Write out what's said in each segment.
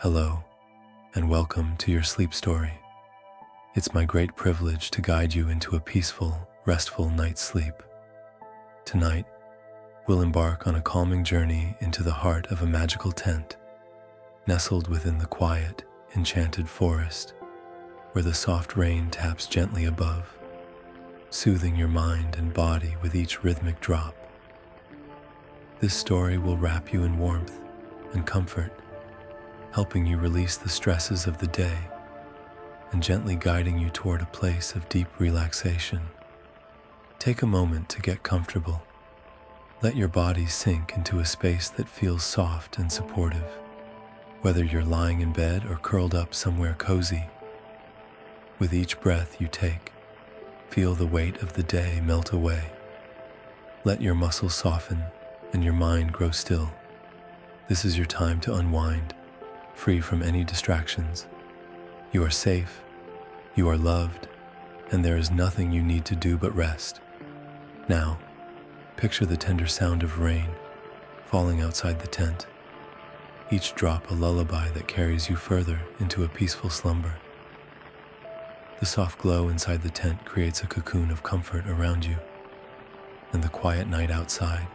Hello, and welcome to your sleep story. It's my great privilege to guide you into a peaceful, restful night's sleep. Tonight, we'll embark on a calming journey into the heart of a magical tent, nestled within the quiet, enchanted forest, where the soft rain taps gently above, soothing your mind and body with each rhythmic drop. This story will wrap you in warmth and comfort, helping you release the stresses of the day and gently guiding you toward a place of deep relaxation. Take a moment to get comfortable. Let your body sink into a space that feels soft and supportive, whether you're lying in bed or curled up somewhere cozy. With each breath you take, feel the weight of the day melt away. Let your muscles soften and your mind grow still. This is your time to unwind, free from any distractions. You are safe, you are loved, and there is nothing you need to do but rest. Now, picture the tender sound of rain falling outside the tent, each drop a lullaby that carries you further into a peaceful slumber. The soft glow inside the tent creates a cocoon of comfort around you, and the quiet night outside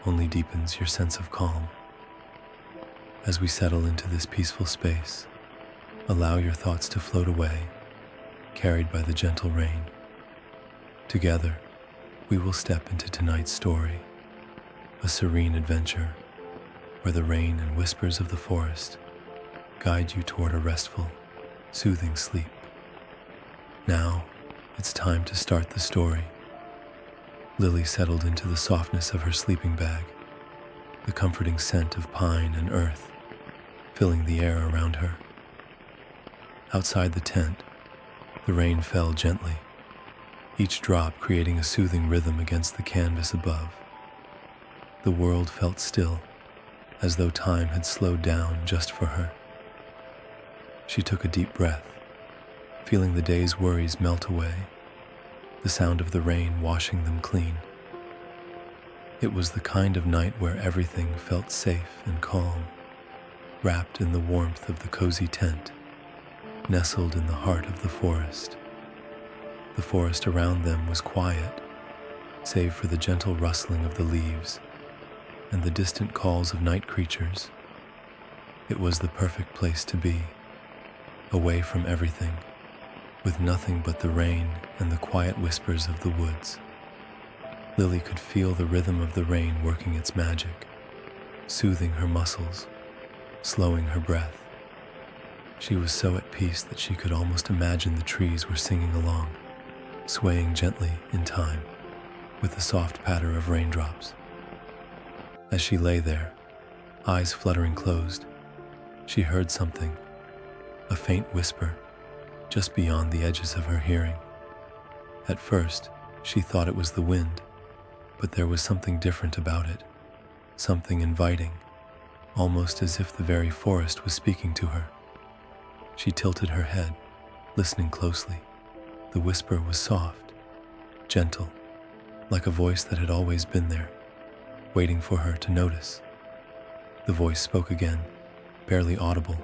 only deepens your sense of calm. As we settle into this peaceful space, allow your thoughts to float away, carried by the gentle rain. Together, we will step into tonight's story, a serene adventure where the rain and whispers of the forest guide you toward a restful, soothing sleep. Now, it's time to start the story. Lily settled into the softness of her sleeping bag, the comforting scent of pine and earth filling the air around her. Outside the tent, the rain fell gently, each drop creating a soothing rhythm against the canvas above. The world felt still, as though time had slowed down just for her. She took a deep breath, feeling the day's worries melt away, the sound of the rain washing them clean. It was the kind of night where everything felt safe and calm, wrapped in the warmth of the cozy tent, nestled in the heart of the forest. The forest around them was quiet, save for the gentle rustling of the leaves and the distant calls of night creatures. It was the perfect place to be, away from everything, with nothing but the rain and the quiet whispers of the woods. Lily could feel the rhythm of the rain working its magic, soothing her muscles, slowing her breath. She was so at peace that she could almost imagine the trees were singing along, swaying gently in time with the soft patter of raindrops. As she lay there, eyes fluttering closed, she heard something, a faint whisper, just beyond the edges of her hearing. At first, she thought it was the wind, but there was something different about it, something inviting, almost as if the very forest was speaking to her. She tilted her head, listening closely. The whisper was soft, gentle, like a voice that had always been there, waiting for her to notice. The voice spoke again, barely audible,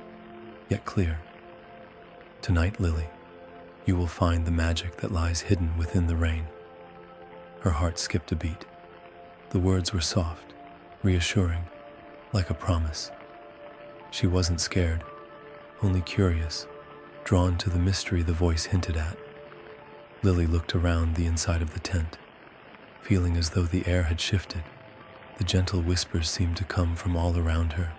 yet clear. "Tonight, Lily, you will find the magic that lies hidden within the rain." Her heart skipped a beat. The words were soft, reassuring, like a promise. She wasn't scared, only curious, drawn to the mystery the voice hinted at. Lily looked around the inside of the tent, feeling as though the air had shifted. The gentle whispers seemed to come from all around her,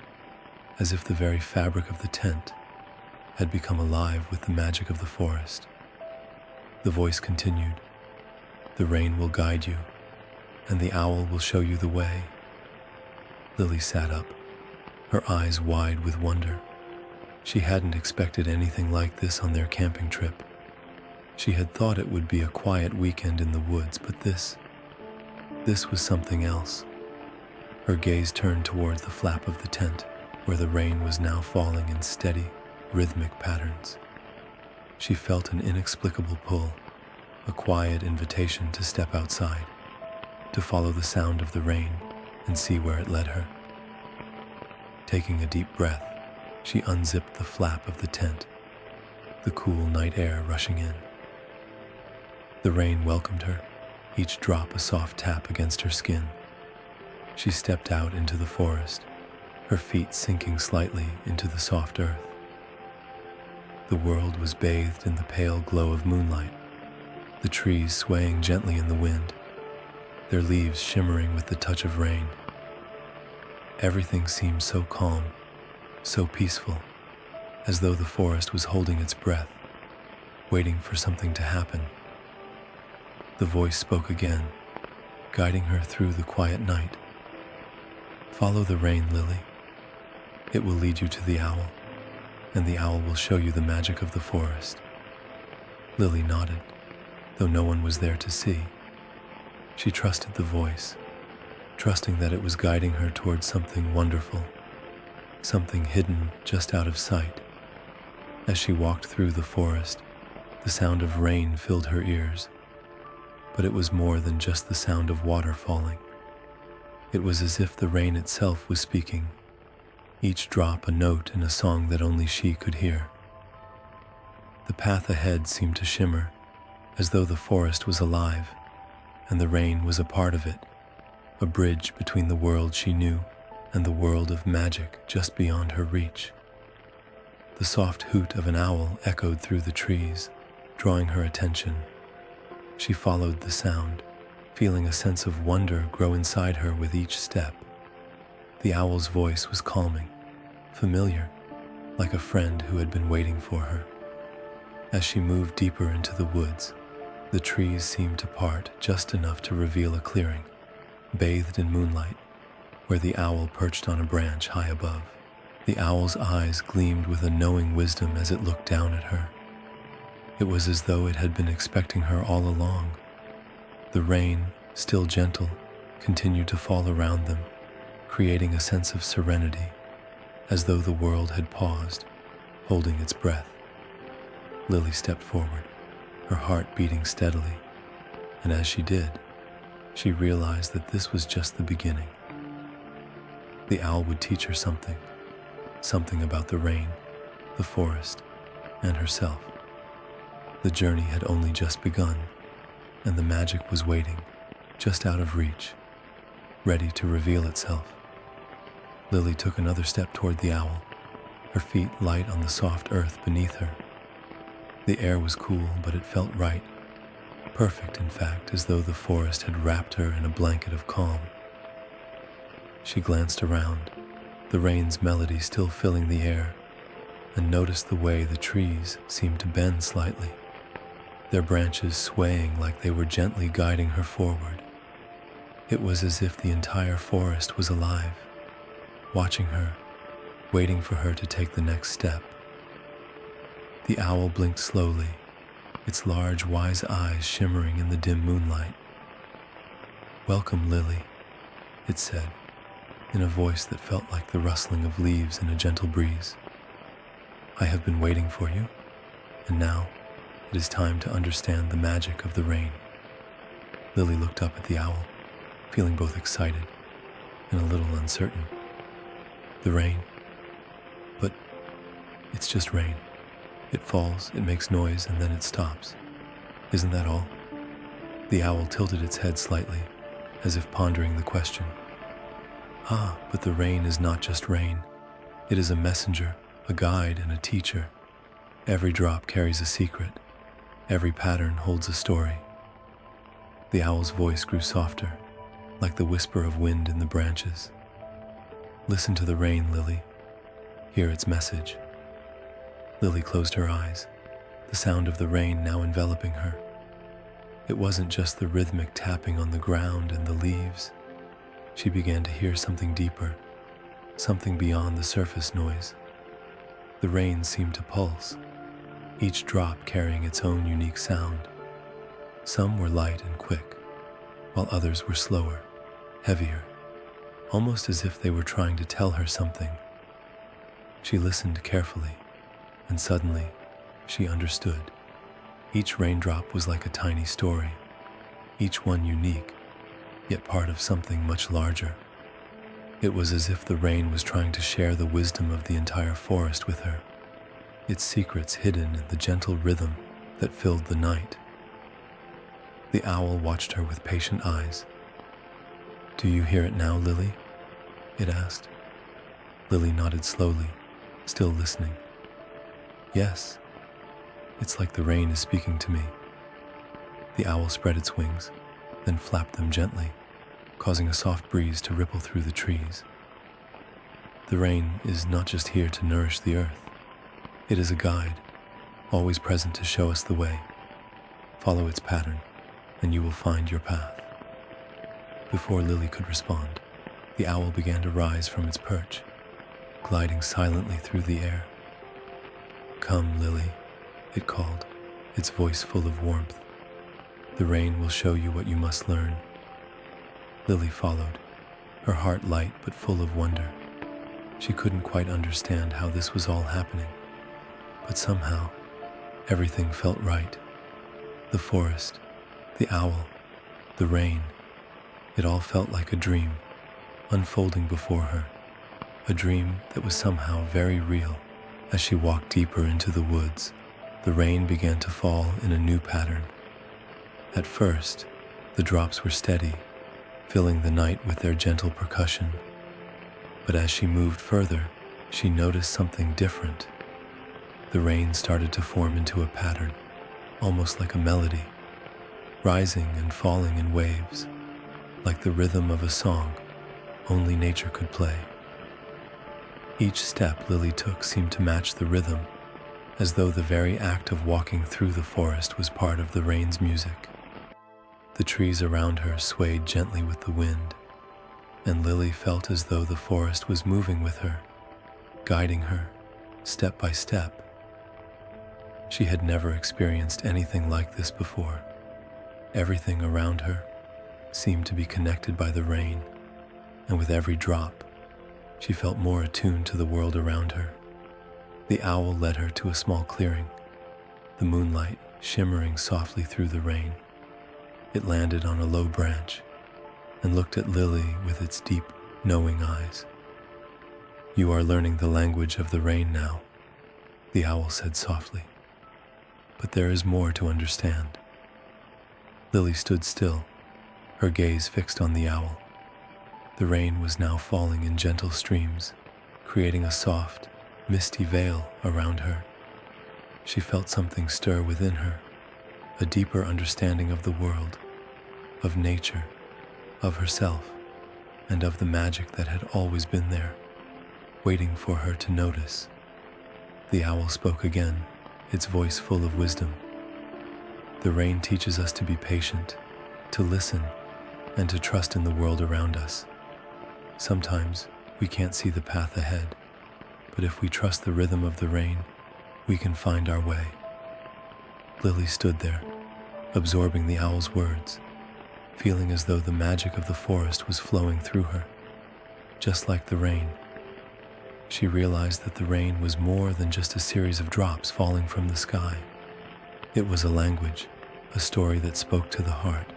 as if the very fabric of the tent had become alive with the magic of the forest. The voice continued, "The rain will guide you, and the owl will show you the way." Lily sat up, her eyes wide with wonder. She hadn't expected anything like this on their camping trip. She had thought it would be a quiet weekend in the woods, but this was something else. Her gaze turned towards the flap of the tent, where the rain was now falling in steady, rhythmic patterns. She felt an inexplicable pull, a quiet invitation to step outside, to follow the sound of the rain and see where it led her. Taking a deep breath, She unzipped the flap of the tent, the cool night air rushing in. The rain welcomed her, each drop a soft tap against her skin. She stepped out into the forest, her feet sinking slightly into the soft earth. The world was bathed in the pale glow of moonlight, the trees swaying gently in the wind, their leaves shimmering with the touch of rain. Everything seemed so calm, so peaceful, as though the forest was holding its breath, waiting for something to happen. The voice spoke again, guiding her through the quiet night. "Follow the rain, Lily. It will lead you to the owl, and the owl will show you the magic of the forest." Lily nodded, though no one was there to see. She trusted the voice, trusting that it was guiding her towards something wonderful, something hidden just out of sight. As she walked through the forest, the sound of rain filled her ears. But it was more than just the sound of water falling. It was as if the rain itself was speaking, each drop a note in a song that only she could hear. The path ahead seemed to shimmer, as though the forest was alive, and the rain was a part of it, a bridge between the world she knew and the world of magic just beyond her reach. The soft hoot of an owl echoed through the trees, drawing her attention. She followed the sound, feeling a sense of wonder grow inside her with each step. The owl's voice was calming, familiar, like a friend who had been waiting for her. As she moved deeper into the woods, the trees seemed to part just enough to reveal a clearing, bathed in moonlight, where the owl perched on a branch high above. The owl's eyes gleamed with a knowing wisdom as it looked down at her. It was as though it had been expecting her all along. The rain, still gentle, continued to fall around them, creating a sense of serenity, as though the world had paused, holding its breath. Lily stepped forward, her heart beating steadily, and as she did, she realized that this was just the beginning. The owl would teach her something about the rain, the forest, and herself. The journey had only just begun, and the magic was waiting, just out of reach, ready to reveal itself. Lily took another step toward the owl, her feet light on the soft earth beneath her. The air was cool, but it felt right, perfect in fact, as though the forest had wrapped her in a blanket of calm. She glanced around, the rain's melody still filling the air, and noticed the way the trees seemed to bend slightly, their branches swaying like they were gently guiding her forward. It was as if the entire forest was alive, watching her, waiting for her to take the next step. The owl blinked slowly, its large, wise eyes shimmering in the dim moonlight. "Welcome, Lily," it said, in a voice that felt like the rustling of leaves in a gentle breeze. "I have been waiting for you, and now it is time to understand the magic of the rain." Lily looked up at the owl, feeling both excited and a little uncertain. "The rain? But it's just rain. It falls, it makes noise, and then it stops. Isn't that all?" The owl tilted its head slightly, as if pondering the question. "Ah, but the rain is not just rain. It is a messenger, a guide, and a teacher. Every drop carries a secret. Every pattern holds a story." The owl's voice grew softer, like the whisper of wind in the branches. "Listen to the rain, Lily. Hear its message." Lily closed her eyes, the sound of the rain now enveloping her. It wasn't just the rhythmic tapping on the ground and the leaves. She began to hear something deeper, something beyond the surface noise. The rain seemed to pulse, each drop carrying its own unique sound. Some were light and quick, while others were slower, heavier, almost as if they were trying to tell her something. She listened carefully, and suddenly she understood. Each raindrop was like a tiny story, each one unique, yet part of something much larger. It was as if the rain was trying to share the wisdom of the entire forest with her, its secrets hidden in the gentle rhythm that filled the night. The owl watched her with patient eyes. "Do you hear it now, Lily?" it asked. Lily nodded slowly, still listening. "Yes, it's like the rain is speaking to me." The owl spread its wings, then flapped them gently, causing a soft breeze to ripple through the trees. The rain is not just here to nourish the earth. It is a guide, always present to show us the way. Follow its pattern, and you will find your path. Before Lily could respond, the owl began to rise from its perch, gliding silently through the air. "Come, Lily," it called, its voice full of warmth. "The rain will show you what you must learn." Lily followed, her heart light but full of wonder. She couldn't quite understand how this was all happening, but somehow everything felt right. The forest, the owl, the rain, it all felt like a dream, unfolding before her, a dream that was somehow very real. As she walked deeper into the woods, the rain began to fall in a new pattern. At first, the drops were steady, filling the night with their gentle percussion. But as she moved further, she noticed something different. The rain started to form into a pattern, almost like a melody, rising and falling in waves, like the rhythm of a song only nature could play. Each step Lily took seemed to match the rhythm, as though the very act of walking through the forest was part of the rain's music. The trees around her swayed gently with the wind, and Lily felt as though the forest was moving with her, guiding her step by step. She had never experienced anything like this before. Everything around her seemed to be connected by the rain, and with every drop, she felt more attuned to the world around her. The owl led her to a small clearing, the moonlight shimmering softly through the rain. It landed on a low branch and looked at Lily with its deep, knowing eyes. "You are learning the language of the rain now," the owl said softly. "But there is more to understand." Lily stood still, her gaze fixed on the owl. The rain was now falling in gentle streams, creating a soft, misty veil around her. She felt something stir within her, a deeper understanding of the world, of nature, of herself, and of the magic that had always been there, waiting for her to notice. The owl spoke again, its voice full of wisdom. "The rain teaches us to be patient, to listen, and to trust in the world around us. Sometimes we can't see the path ahead, but if we trust the rhythm of the rain, we can find our way." Lily stood there, absorbing the owl's words, feeling as though the magic of the forest was flowing through her. Just like the rain, she realized that the rain was more than just a series of drops falling from the sky. It was a language, a story that spoke to the heart,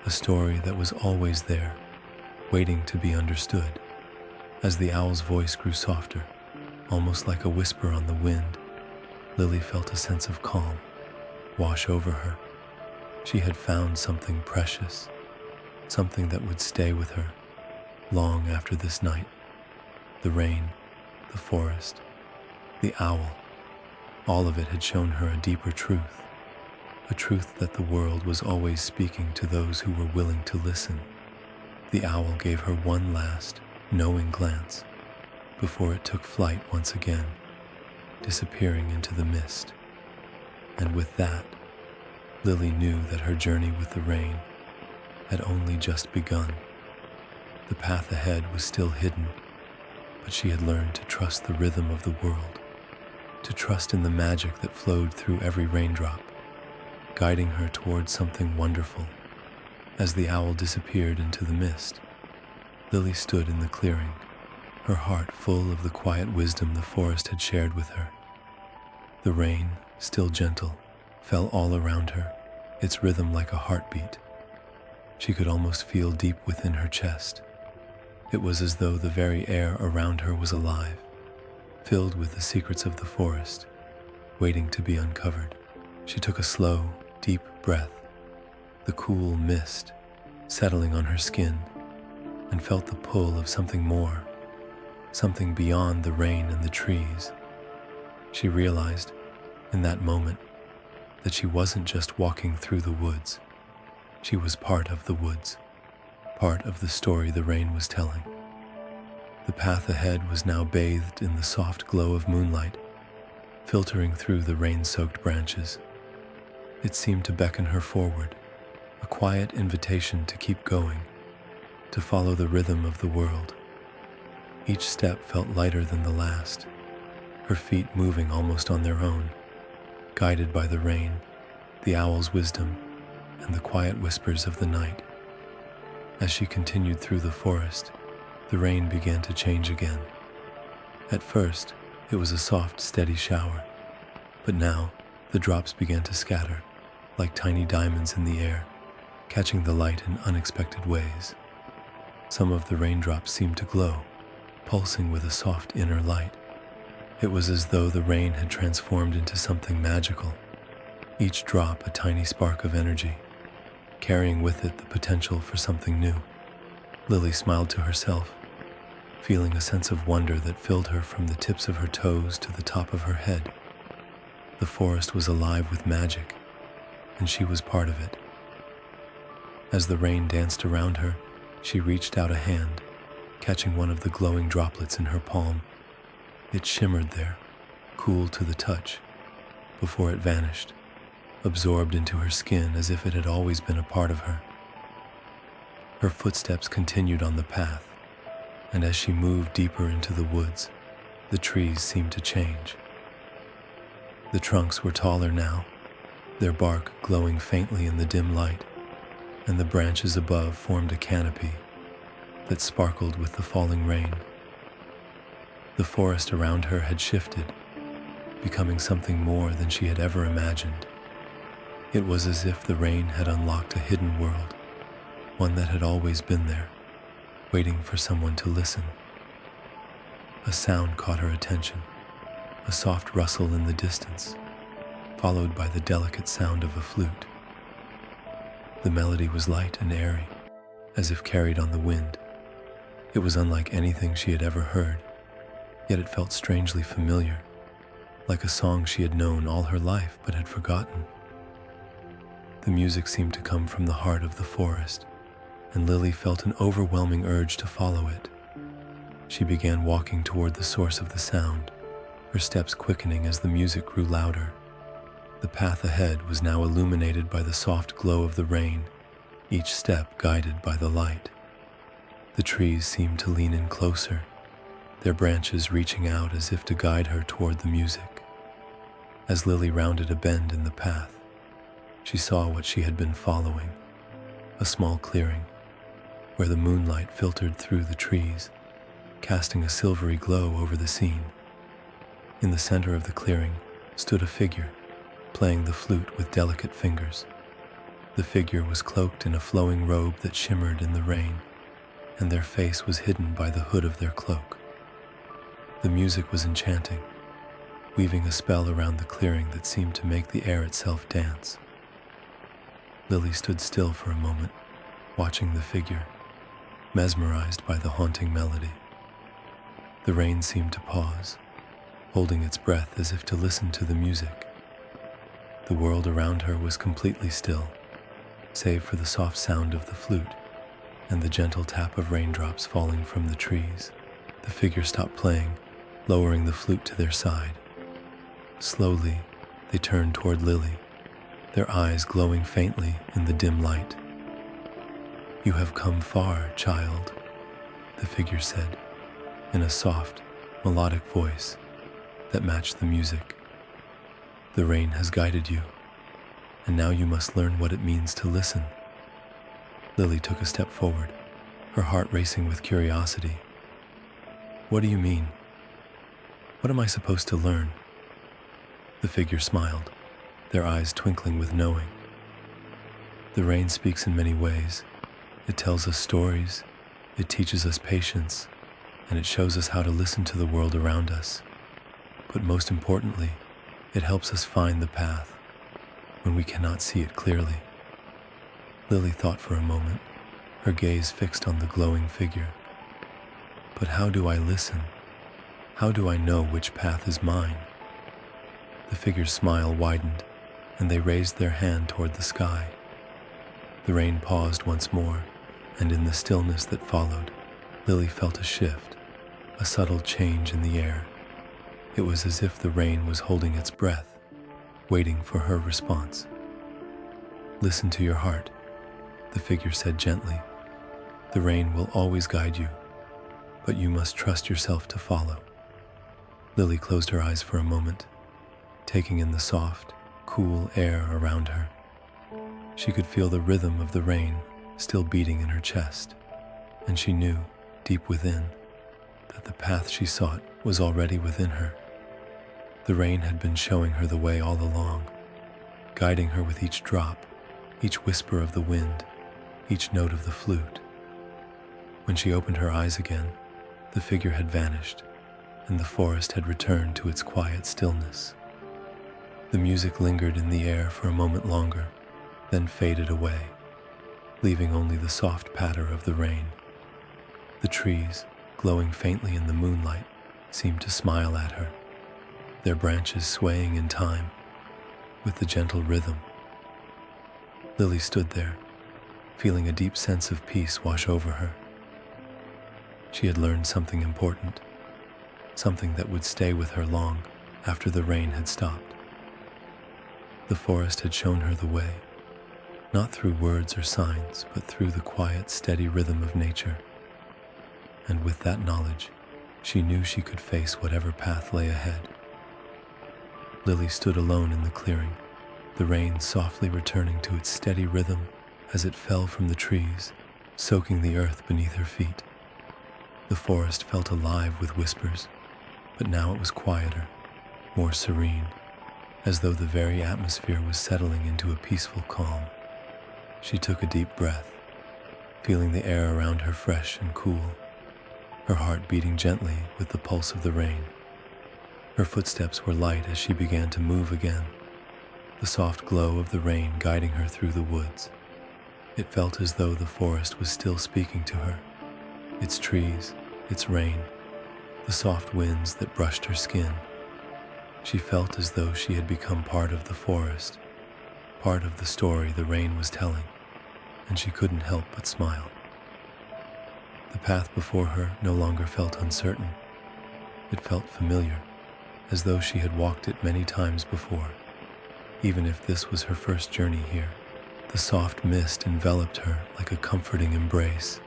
a story that was always there, waiting to be understood. As the owl's voice grew softer, almost like a whisper on the wind, Lily felt a sense of calm wash over her. She had found something precious, something that would stay with her long after this night. The rain, the forest, the owl, all of it had shown her a deeper truth, a truth that the world was always speaking to those who were willing to listen. The owl gave her one last, knowing glance before it took flight once again, disappearing into the mist. And with that, Lily knew that her journey with the rain had only just begun. The path ahead was still hidden, but she had learned to trust the rhythm of the world, to trust in the magic that flowed through every raindrop, guiding her towards something wonderful. As the owl disappeared into the mist, Lily stood in the clearing, her heart full of the quiet wisdom the forest had shared with her. The rain, still gentle, fell all around her, its rhythm like a heartbeat. She could almost feel deep within her chest. It was as though the very air around her was alive, filled with the secrets of the forest, waiting to be uncovered. She took a slow, deep breath, the cool mist settling on her skin, and felt the pull of something more, something beyond the rain and the trees. She realized, in that moment, that she wasn't just walking through the woods. She was part of the woods, part of the story the rain was telling. The path ahead was now bathed in the soft glow of moonlight, filtering through the rain-soaked branches. It seemed to beckon her forward, a quiet invitation to keep going, to follow the rhythm of the world. Each step felt lighter than the last, her feet moving almost on their own, guided by the rain, the owl's wisdom, and the quiet whispers of the night. As she continued through the forest, the rain began to change again. At first, it was a soft, steady shower, but now the drops began to scatter, like tiny diamonds in the air, catching the light in unexpected ways. Some of the raindrops seemed to glow, pulsing with a soft inner light. It was as though the rain had transformed into something magical, each drop a tiny spark of energy, carrying with it the potential for something new. Lily smiled to herself, feeling a sense of wonder that filled her from the tips of her toes to the top of her head. The forest was alive with magic, and she was part of it. As the rain danced around her, she reached out a hand, catching one of the glowing droplets in her palm. It shimmered there, cool to the touch, before it vanished, absorbed into her skin as if it had always been a part of her. Her footsteps continued on the path, and as she moved deeper into the woods, the trees seemed to change. The trunks were taller now, their bark glowing faintly in the dim light, and the branches above formed a canopy that sparkled with the falling rain. The forest around her had shifted, becoming something more than she had ever imagined. It was as if the rain had unlocked a hidden world, one that had always been there, waiting for someone to listen. A sound caught her attention, a soft rustle in the distance, followed by the delicate sound of a flute. The melody was light and airy, as if carried on the wind. It was unlike anything she had ever heard, yet it felt strangely familiar, like a song she had known all her life but had forgotten. The music seemed to come from the heart of the forest, and Lily felt an overwhelming urge to follow it. She began walking toward the source of the sound, her steps quickening as the music grew louder. The path ahead was now illuminated by the soft glow of the rain, each step guided by the light. The trees seemed to lean in closer, their branches reaching out as if to guide her toward the music. As Lily rounded a bend in the path, she saw what she had been following, a small clearing, where the moonlight filtered through the trees, casting a silvery glow over the scene. In the center of the clearing stood a figure, playing the flute with delicate fingers. The figure was cloaked in a flowing robe that shimmered in the rain, and their face was hidden by the hood of their cloak. The music was enchanting, weaving a spell around the clearing that seemed to make the air itself dance. Lily stood still for a moment, watching the figure, mesmerized by the haunting melody. The rain seemed to pause, holding its breath as if to listen to the music. The world around her was completely still, save for the soft sound of the flute and the gentle tap of raindrops falling from the trees. The figure stopped playing, lowering the flute to their side. Slowly, they turned toward Lily, their eyes glowing faintly in the dim light. "You have come far, child," the figure said, in a soft, melodic voice that matched the music. "The rain has guided you, and now you must learn what it means to listen." Lily took a step forward, her heart racing with curiosity. "What do you mean? What am I supposed to learn?" The figure smiled, their eyes twinkling with knowing. "The rain speaks in many ways. It tells us stories, It teaches us patience, and it shows us how to listen to the world around us. But most importantly, it helps us find the path when we cannot see it clearly. Lily thought for a moment, her gaze fixed on the glowing figure. But how do I listen? How do I know which path is mine? The figure's smile widened, and they raised their hand toward the sky. The rain paused once more, and in the stillness that followed, Lily felt a shift, a subtle change in the air. It was as if the rain was holding its breath, waiting for her response. "Listen to your heart," the figure said gently. "The rain will always guide you, but you must trust yourself to follow." Lily closed her eyes for a moment, taking in the soft, cool air around her. She could feel the rhythm of the rain still beating in her chest, and she knew, deep within, that the path she sought was already within her. The rain had been showing her the way all along, guiding her with each drop, each whisper of the wind, each note of the flute. When she opened her eyes again, the figure had vanished, and the forest had returned to its quiet stillness. The music lingered in the air for a moment longer, then faded away, leaving only the soft patter of the rain. The trees, glowing faintly in the moonlight, seemed to smile at her, their branches swaying in time with the gentle rhythm. Lily stood there, feeling a deep sense of peace wash over her. She had learned something important, something that would stay with her long after the rain had stopped. The forest had shown her the way, not through words or signs, but through the quiet, steady rhythm of nature. And with that knowledge, she knew she could face whatever path lay ahead. Lily stood alone in the clearing, the rain softly returning to its steady rhythm as it fell from the trees, soaking the earth beneath her feet. The forest felt alive with whispers, but now it was quieter, more serene, as though the very atmosphere was settling into a peaceful calm. She took a deep breath, feeling the air around her fresh and cool, her heart beating gently with the pulse of the rain. Her footsteps were light as she began to move again, the soft glow of the rain guiding her through the woods. It felt as though the forest was still speaking to her, its trees, its rain, the soft winds that brushed her skin. She felt as though she had become part of the forest, part of the story the rain was telling, and she couldn't help but smile. The path before her no longer felt uncertain. It felt familiar, as though she had walked it many times before. Even if this was her first journey here, the soft mist enveloped her like a comforting embrace.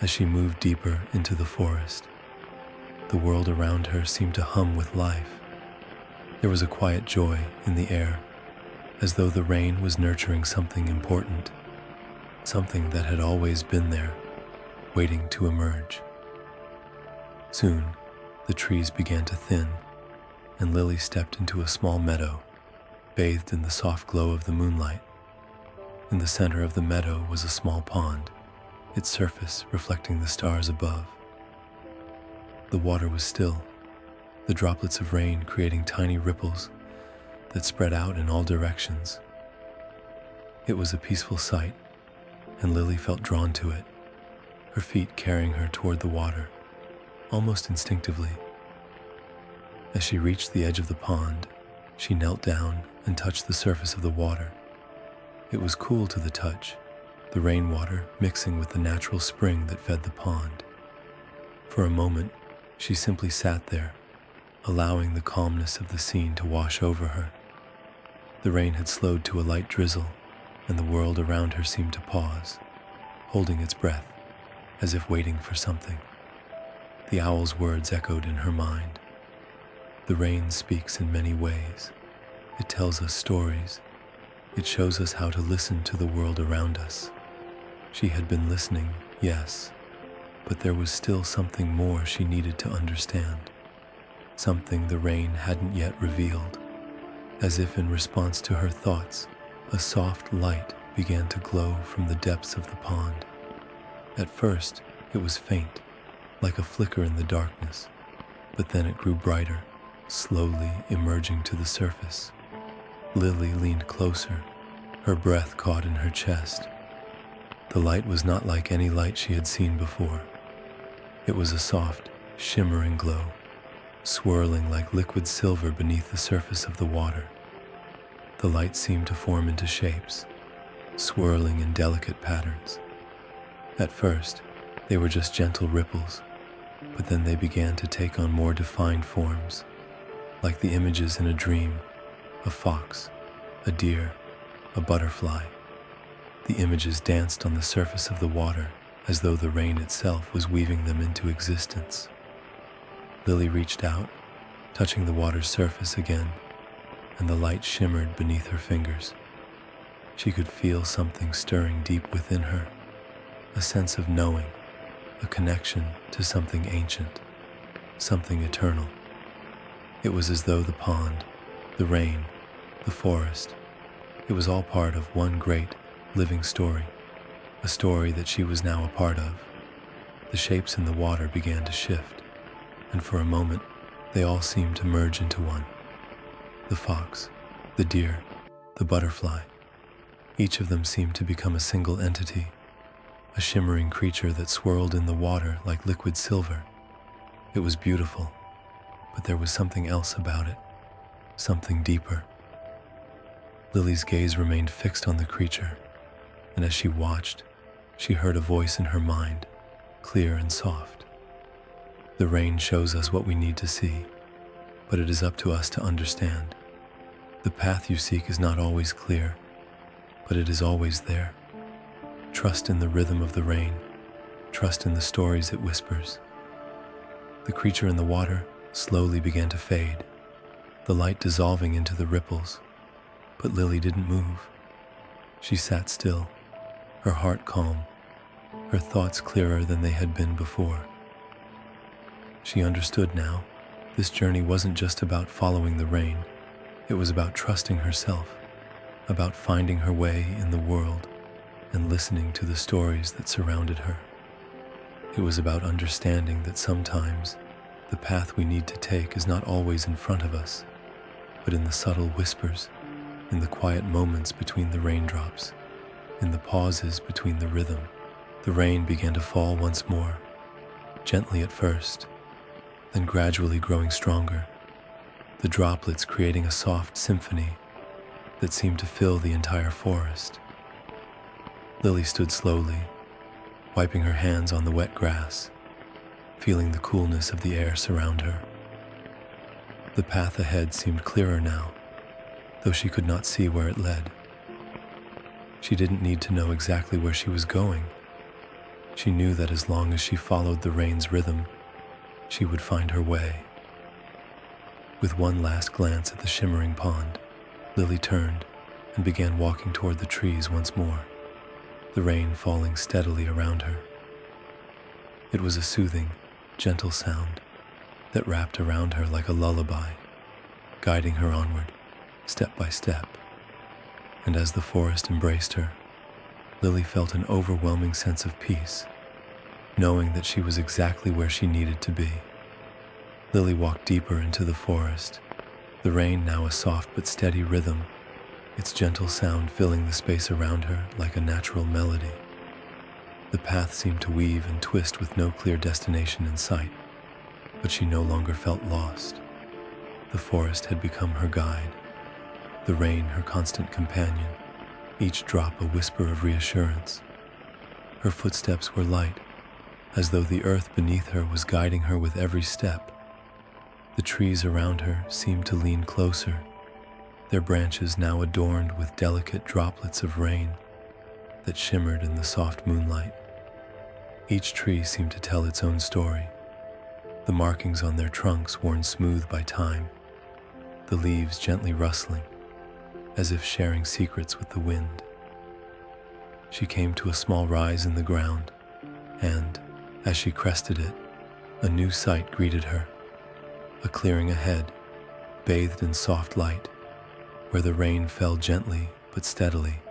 As she moved deeper into the forest, the world around her seemed to hum with life. There was a quiet joy in the air, as though the rain was nurturing something important, something that had always been there, waiting to emerge. Soon, the trees began to thin, and Lily stepped into a small meadow, bathed in the soft glow of the moonlight. In the center of the meadow was a small pond, its surface reflecting the stars above. The water was still, the droplets of rain creating tiny ripples that spread out in all directions. It was a peaceful sight, and Lily felt drawn to it, her feet carrying her toward the water, almost instinctively. As she reached the edge of the pond, she knelt down and touched the surface of the water. It was cool to the touch, the rainwater mixing with the natural spring that fed the pond. For a moment, she simply sat there, allowing the calmness of the scene to wash over her. The rain had slowed to a light drizzle, and the world around her seemed to pause, holding its breath, as if waiting for something. The owl's words echoed in her mind. The rain speaks in many ways. It tells us stories. It shows us how to listen to the world around us. She had been listening, yes, but there was still something more she needed to understand, something the rain hadn't yet revealed. As if in response to her thoughts, a soft light began to glow from the depths of the pond. At first, It was faint, like a flicker in the darkness, but then it grew brighter, slowly emerging to the surface. Lily leaned closer, her breath caught in her chest. The light was not like any light she had seen before. It was a soft, shimmering glow, swirling like liquid silver beneath the surface of the water. The light seemed to form into shapes, swirling in delicate patterns. At first, they were just gentle ripples, but then they began to take on more defined forms, like the images in a dream: a fox, a deer, a butterfly. The images danced on the surface of the water as though the rain itself was weaving them into existence. Lily reached out, touching the water's surface again, and the light shimmered beneath her fingers. She could feel something stirring deep within her, a sense of knowing, a connection to something ancient, something eternal. It was as though the pond, the rain, the forest, it was all part of one great, living story, a story that she was now a part of. The shapes in the water began to shift, and for a moment, they all seemed to merge into one. The fox, the deer, the butterfly, each of them seemed to become a single entity, a shimmering creature that swirled in the water like liquid silver. It was beautiful, but there was something else about it, something deeper. Lily's gaze remained fixed on the creature, and as she watched, she heard a voice in her mind, clear and soft. The rain shows us what we need to see, but it is up to us to understand. The path you seek is not always clear, but it is always there. Trust in the rhythm of the rain. Trust in the stories it whispers. The creature in the water slowly began to fade, the light dissolving into the ripples. But Lily didn't move. She sat still, her heart calm, her thoughts clearer than they had been before. She understood now. This journey wasn't just about following the rain. It was about trusting herself, about finding her way in the world and listening to the stories that surrounded her. It was about understanding that sometimes the path we need to take is not always in front of us, but in the subtle whispers, in the quiet moments between the raindrops, in the pauses between the rhythm. The rain began to fall once more, gently at first, then gradually growing stronger, the droplets creating a soft symphony that seemed to fill the entire forest. Lily stood slowly, wiping her hands on the wet grass, feeling the coolness of the air surround her. The path ahead seemed clearer now, though she could not see where it led. She didn't need to know exactly where she was going. She knew that as long as she followed the rain's rhythm, she would find her way. With one last glance at the shimmering pond, Lily turned and began walking toward the trees once more, the rain falling steadily around her. It was a soothing, gentle sound that wrapped around her like a lullaby, guiding her onward, step by step. And as the forest embraced her, Lily felt an overwhelming sense of peace, knowing that she was exactly where she needed to be. Lily walked deeper into the forest, the rain now a soft but steady rhythm, its gentle sound filling the space around her like a natural melody. The path seemed to weave and twist with no clear destination in sight, but she no longer felt lost. The forest had become her guide, the rain her constant companion, each drop a whisper of reassurance. Her footsteps were light, as though the earth beneath her was guiding her with every step. The trees around her seemed to lean closer, their branches now adorned with delicate droplets of rain that shimmered in the soft moonlight. Each tree seemed to tell its own story, the markings on their trunks worn smooth by time, the leaves gently rustling, as if sharing secrets with the wind. She came to a small rise in the ground, and, as she crested it, a new sight greeted her. A clearing ahead, bathed in soft light, where the rain fell gently but steadily,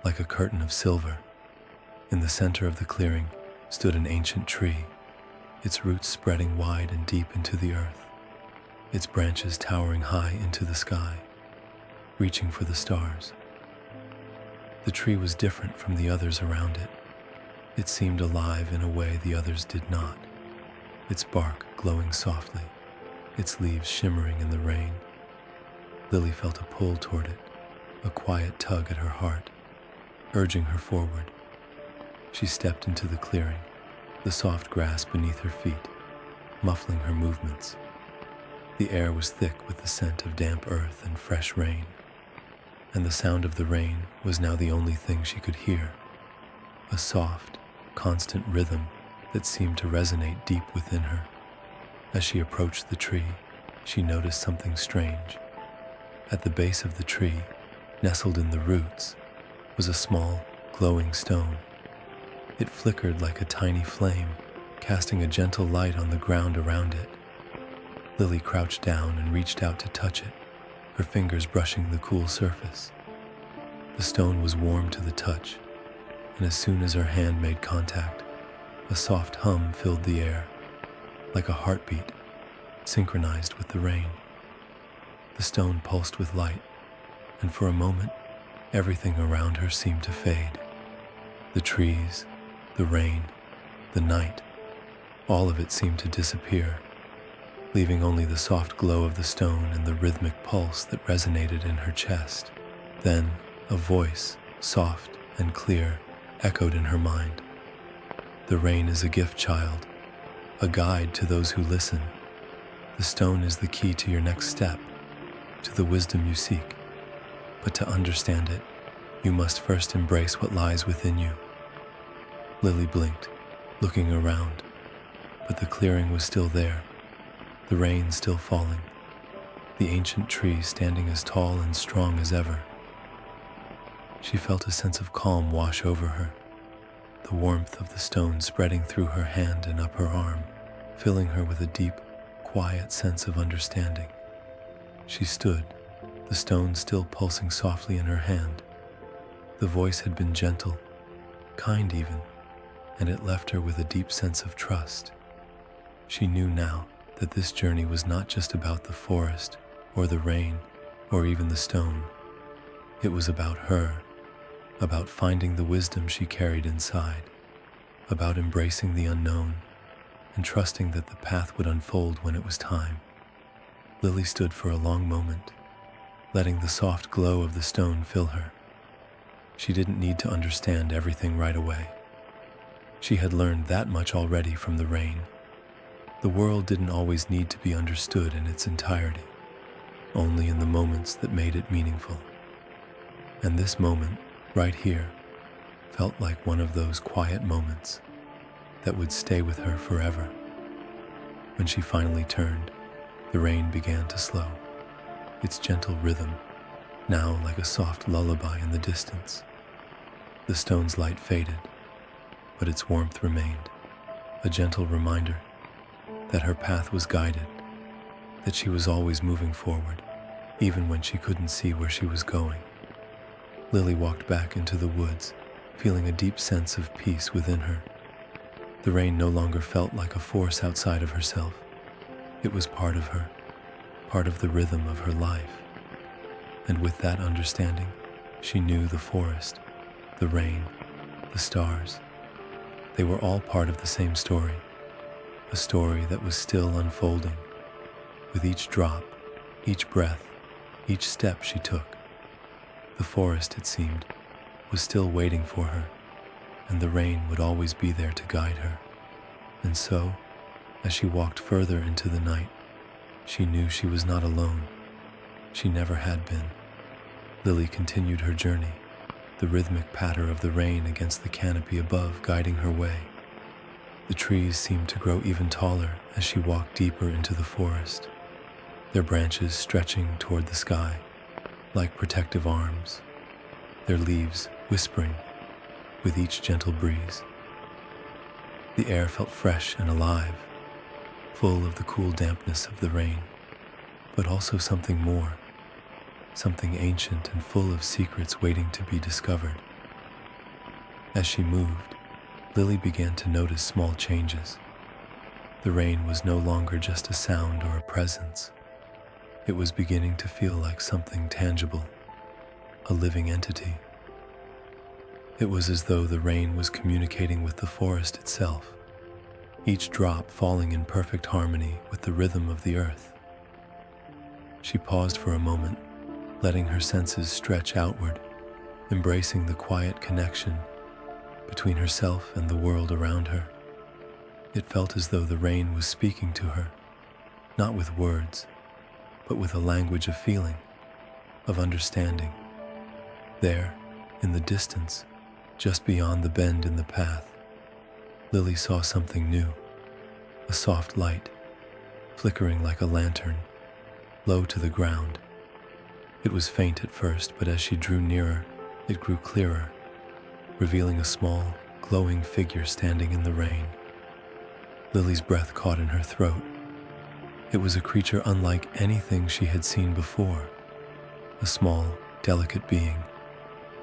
like a curtain of silver. In the center of the clearing, stood an ancient tree, its roots spreading wide and deep into the earth, its branches towering high into the sky, reaching for the stars. The tree was different from the others around it. It seemed alive in a way the others did not, its bark glowing softly, its leaves shimmering in the rain. Lily felt a pull toward it, a quiet tug at her heart, urging her forward. She stepped into the clearing, the soft grass beneath her feet, muffling her movements. The air was thick with the scent of damp earth and fresh rain, and the sound of the rain was now the only thing she could hear, a soft, constant rhythm that seemed to resonate deep within her. As she approached the tree, she noticed something strange. At the base of the tree, nestled in the roots, was a small, glowing stone. It flickered like a tiny flame, casting a gentle light on the ground around it. Lily crouched down and reached out to touch it, her fingers brushing the cool surface. The stone was warm to the touch, and as soon as her hand made contact, a soft hum filled the air, like a heartbeat, synchronized with the rain. The stone pulsed with light, and for a moment, everything around her seemed to fade. The trees, the rain, the night, all of it seemed to disappear, leaving only the soft glow of the stone and the rhythmic pulse that resonated in her chest. Then, a voice, soft and clear, echoed in her mind. The rain is a gift, child, a guide to those who listen. The stone is the key to your next step, to the wisdom you seek. But to understand it, you must first embrace what lies within you. Lily blinked, looking around, but the clearing was still there, the rain still falling, the ancient tree standing as tall and strong as ever. She felt a sense of calm wash over her, the warmth of the stone spreading through her hand and up her arm, filling her with a deep, quiet sense of understanding. She stood, the stone still pulsing softly in her hand. The voice had been gentle, kind even, and it left her with a deep sense of trust. She knew now that this journey was not just about the forest, or the rain, or even the stone. It was about her, about finding the wisdom she carried inside, about embracing the unknown, and trusting that the path would unfold when it was time. Lily stood for a long moment, letting the soft glow of the stone fill her. She didn't need to understand everything right away. She had learned that much already from the rain. The world didn't always need to be understood in its entirety, only in the moments that made it meaningful. And this moment, right here, felt like one of those quiet moments that would stay with her forever. When she finally turned, the rain began to slow, its gentle rhythm now like a soft lullaby in the distance. The stone's light faded, but its warmth remained, a gentle reminder that her path was guided, that she was always moving forward, even when she couldn't see where she was going. Lily walked back into the woods, feeling a deep sense of peace within her. The rain no longer felt like a force outside of herself. It was part of her, part of the rhythm of her life. And with that understanding, she knew the forest, the rain, the stars. They were all part of the same story, a story that was still unfolding. With each drop, each breath, each step she took, the forest, it seemed, was still waiting for her, and the rain would always be there to guide her. And so, as she walked further into the night, she knew she was not alone. She never had been. Lily continued her journey, the rhythmic patter of the rain against the canopy above guiding her way. The trees seemed to grow even taller as she walked deeper into the forest, their branches stretching toward the sky like protective arms, their leaves whispering with each gentle breeze. The air felt fresh and alive, full of the cool dampness of the rain, but also something more, something ancient and full of secrets waiting to be discovered. As she moved, Lily began to notice small changes. The rain was no longer just a sound or a presence. It was beginning to feel like something tangible, a living entity. It was as though the rain was communicating with the forest itself, each drop falling in perfect harmony with the rhythm of the earth. She paused for a moment, letting her senses stretch outward, embracing the quiet connection between herself and the world around her. It felt as though the rain was speaking to her, not with words, but with a language of feeling, of understanding. There, in the distance, just beyond the bend in the path, Lily saw something new, a soft light, flickering like a lantern, low to the ground. It was faint at first, but as she drew nearer, it grew clearer, revealing a small, glowing figure standing in the rain. Lily's breath caught in her throat. It was a creature unlike anything she had seen before, a small, delicate being,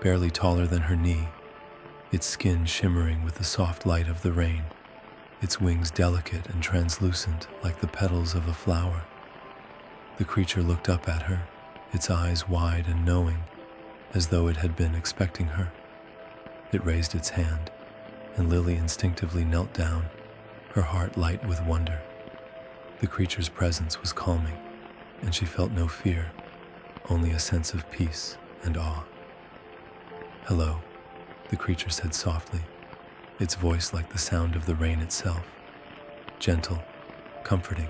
barely taller than her knee, its skin shimmering with the soft light of the rain, its wings delicate and translucent like the petals of a flower. The creature looked up at her, its eyes wide and knowing, as though it had been expecting her. It raised its hand, and Lily instinctively knelt down, her heart light with wonder. The creature's presence was calming, and she felt no fear, only a sense of peace and awe. "Hello," the creature said softly, its voice like the sound of the rain itself, gentle, comforting,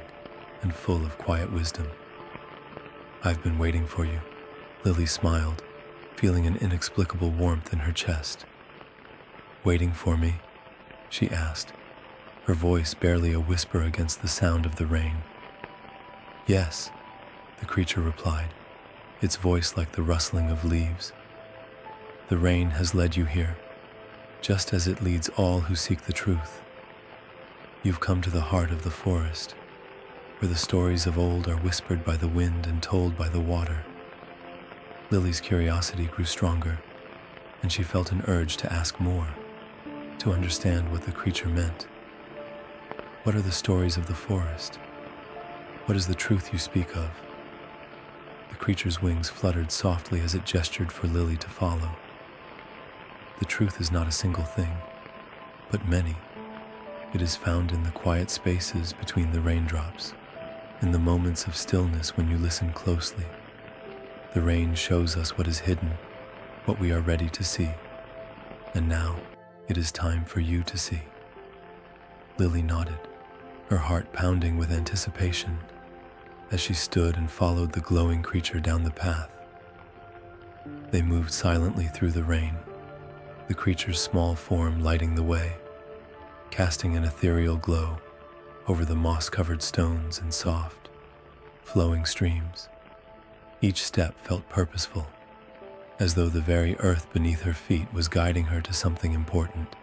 and full of quiet wisdom. "I've been waiting for you," Lily smiled, feeling an inexplicable warmth in her chest. "Waiting for me?" she asked, her voice barely a whisper against the sound of the rain. "Yes," the creature replied, its voice like the rustling of leaves. "The rain has led you here, just as it leads all who seek the truth. You've come to the heart of the forest, where the stories of old are whispered by the wind and told by the water." Lily's curiosity grew stronger, and she felt an urge to ask more, to understand what the creature meant. "What are the stories of the forest? What is the truth you speak of?" The creature's wings fluttered softly as it gestured for Lily to follow. "The truth is not a single thing, but many. It is found in the quiet spaces between the raindrops, in the moments of stillness when you listen closely. The rain shows us what is hidden, what we are ready to see. And now, it is time for you to see." Lily nodded, her heart pounding with anticipation, as she stood and followed the glowing creature down the path. They moved silently through the rain, the creature's small form lighting the way, casting an ethereal glow over the moss-covered stones and soft, flowing streams. Each step felt purposeful, as though the very earth beneath her feet was guiding her to something important.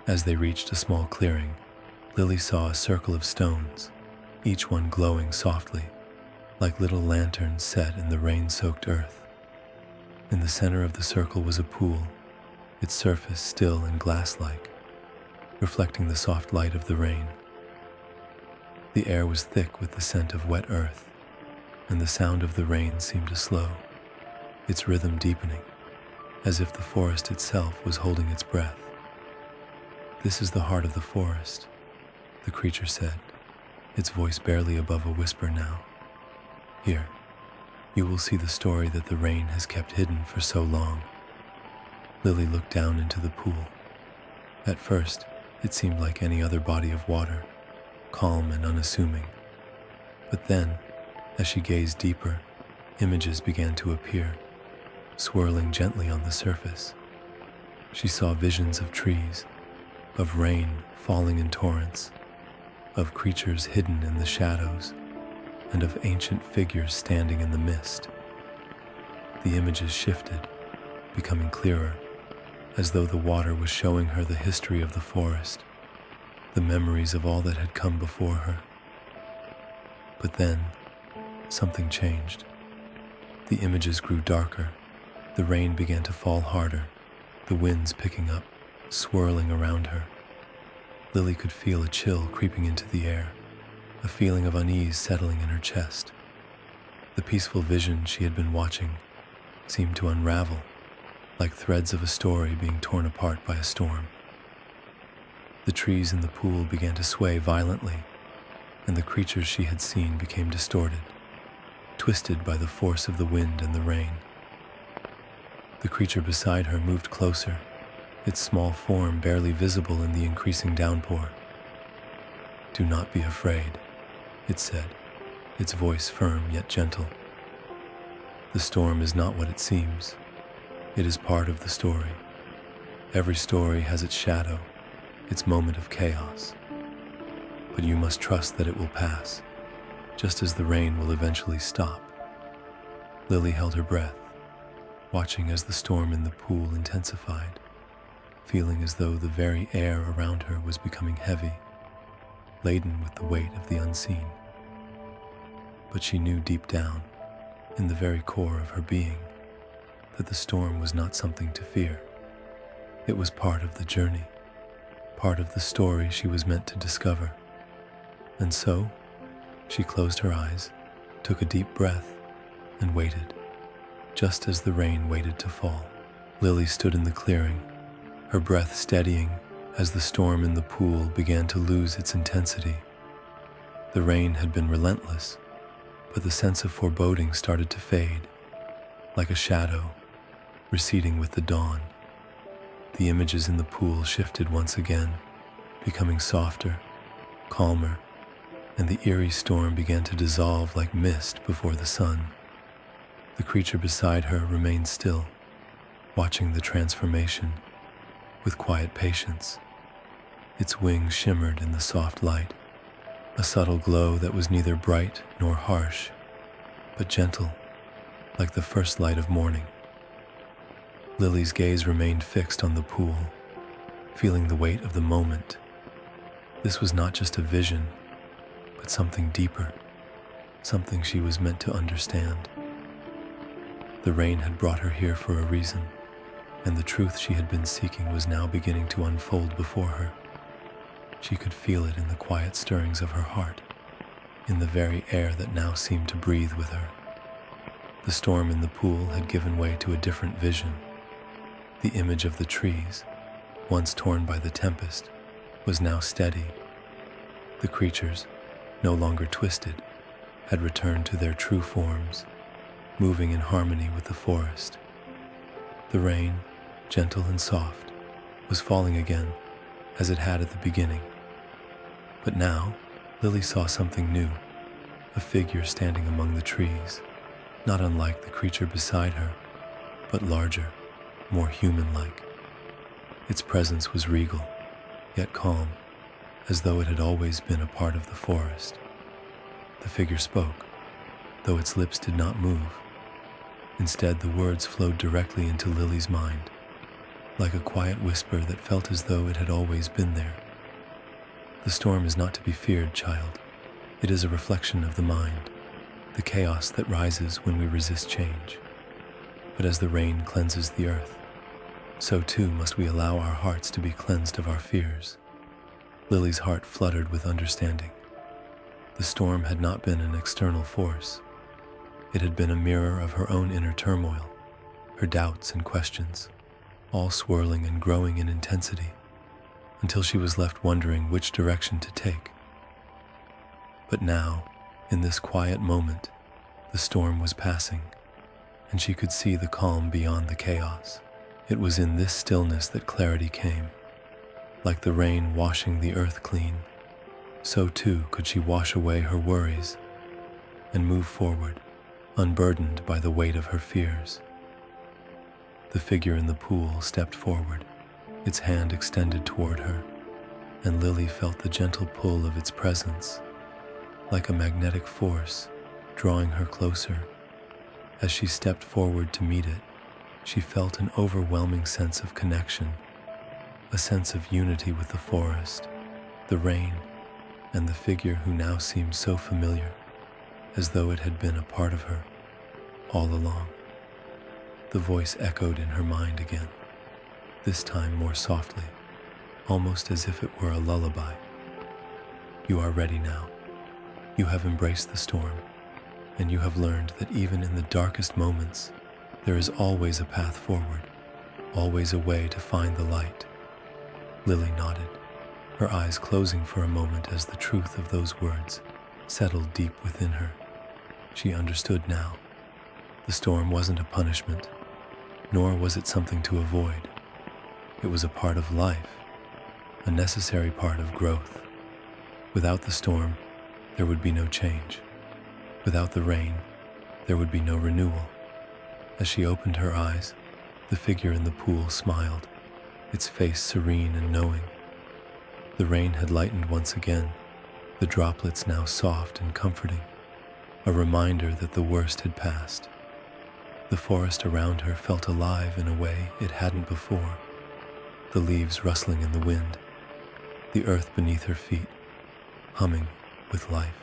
As they reached a small clearing, Lily saw a circle of stones, each one glowing softly, like little lanterns set in the rain-soaked earth. In the center of the circle was a pool, its surface still and glass-like, reflecting the soft light of the rain. The air was thick with the scent of wet earth, and the sound of the rain seemed to slow, its rhythm deepening, as if the forest itself was holding its breath. "This is the heart of the forest," the creature said, its voice barely above a whisper now. "Here, you will see the story that the rain has kept hidden for so long." Lily looked down into the pool. At first, it seemed like any other body of water, calm and unassuming. But then, as she gazed deeper, images began to appear, swirling gently on the surface. She saw visions of trees, of rain falling in torrents, of creatures hidden in the shadows, and of ancient figures standing in the mist. The images shifted, becoming clearer, as though the water was showing her the history of the forest, the memories of all that had come before her. But then, something changed. The images grew darker, the rain began to fall harder, the winds picking up, swirling around her. Lily could feel a chill creeping into the air, a feeling of unease settling in her chest. The peaceful vision she had been watching seemed to unravel, like threads of a story being torn apart by a storm. The trees in the pool began to sway violently, and the creatures she had seen became distorted, twisted by the force of the wind and the rain. The creature beside her moved closer, its small form barely visible in the increasing downpour. "Do not be afraid," it said, its voice firm yet gentle. "The storm is not what it seems. It is part of the story. Every story has its shadow, its moment of chaos. But you must trust that it will pass, just as the rain will eventually stop." Lily held her breath, watching as the storm in the pool intensified, feeling as though the very air around her was becoming heavy, laden with the weight of the unseen. But she knew deep down, in the very core of her being, that the storm was not something to fear. It was part of the journey, part of the story she was meant to discover. And so, she closed her eyes, took a deep breath, and waited, just as the rain waited to fall. Lily stood in the clearing, her breath steadying as the storm in the pool began to lose its intensity. The rain had been relentless, but the sense of foreboding started to fade, like a shadow, receding with the dawn. The images in the pool shifted once again, becoming softer, calmer, and the eerie storm began to dissolve like mist before the sun. The creature beside her remained still, watching the transformation with quiet patience. Its wings shimmered in the soft light, a subtle glow that was neither bright nor harsh, but gentle, like the first light of morning. Lily's gaze remained fixed on the pool, feeling the weight of the moment. This was not just a vision, but something deeper, something she was meant to understand. The rain had brought her here for a reason, and the truth she had been seeking was now beginning to unfold before her. She could feel it in the quiet stirrings of her heart, in the very air that now seemed to breathe with her. The storm in the pool had given way to a different vision. The image of the trees, once torn by the tempest, was now steady. The creatures, no longer twisted, had returned to their true forms, moving in harmony with the forest. The rain, gentle and soft, was falling again, as it had at the beginning. But now, Lily saw something new, a figure standing among the trees, not unlike the creature beside her, but larger, more human-like. Its presence was regal, yet calm, as though it had always been a part of the forest. The figure spoke, though its lips did not move. Instead, the words flowed directly into Lily's mind, like a quiet whisper that felt as though it had always been there. "The storm is not to be feared, child. It is a reflection of the mind, the chaos that rises when we resist change. But as the rain cleanses the earth, so too must we allow our hearts to be cleansed of our fears." Lily's heart fluttered with understanding. The storm had not been an external force. It had been a mirror of her own inner turmoil, her doubts and questions, all swirling and growing in intensity, until she was left wondering which direction to take. But now, in this quiet moment, the storm was passing, and she could see the calm beyond the chaos. It was in this stillness that clarity came. Like the rain washing the earth clean, so too could she wash away her worries and move forward, unburdened by the weight of her fears. The figure in the pool stepped forward, its hand extended toward her, and Lily felt the gentle pull of its presence, like a magnetic force, drawing her closer. As she stepped forward to meet it, she felt an overwhelming sense of connection, a sense of unity with the forest, the rain, and the figure who now seemed so familiar, as though it had been a part of her all along. The voice echoed in her mind again, this time more softly. almost as if it were a lullaby. You are ready now. You have embraced the storm, and you have learned that even in the darkest moments, there is always a path forward, always a way to find the light. Lily nodded, her eyes closing for a moment as the truth of those words settled deep within her. She understood now. The storm wasn't a punishment, nor was it something to avoid. It was a part of life, a necessary part of growth. Without the storm, there would be no change. Without the rain, there would be no renewal. As she opened her eyes, the figure in the pool smiled, its face serene and knowing. The rain had lightened once again, the droplets now soft and comforting, a reminder that the worst had passed. The forest around her felt alive in a way it hadn't before, the leaves rustling in the wind, the earth beneath her feet humming with life.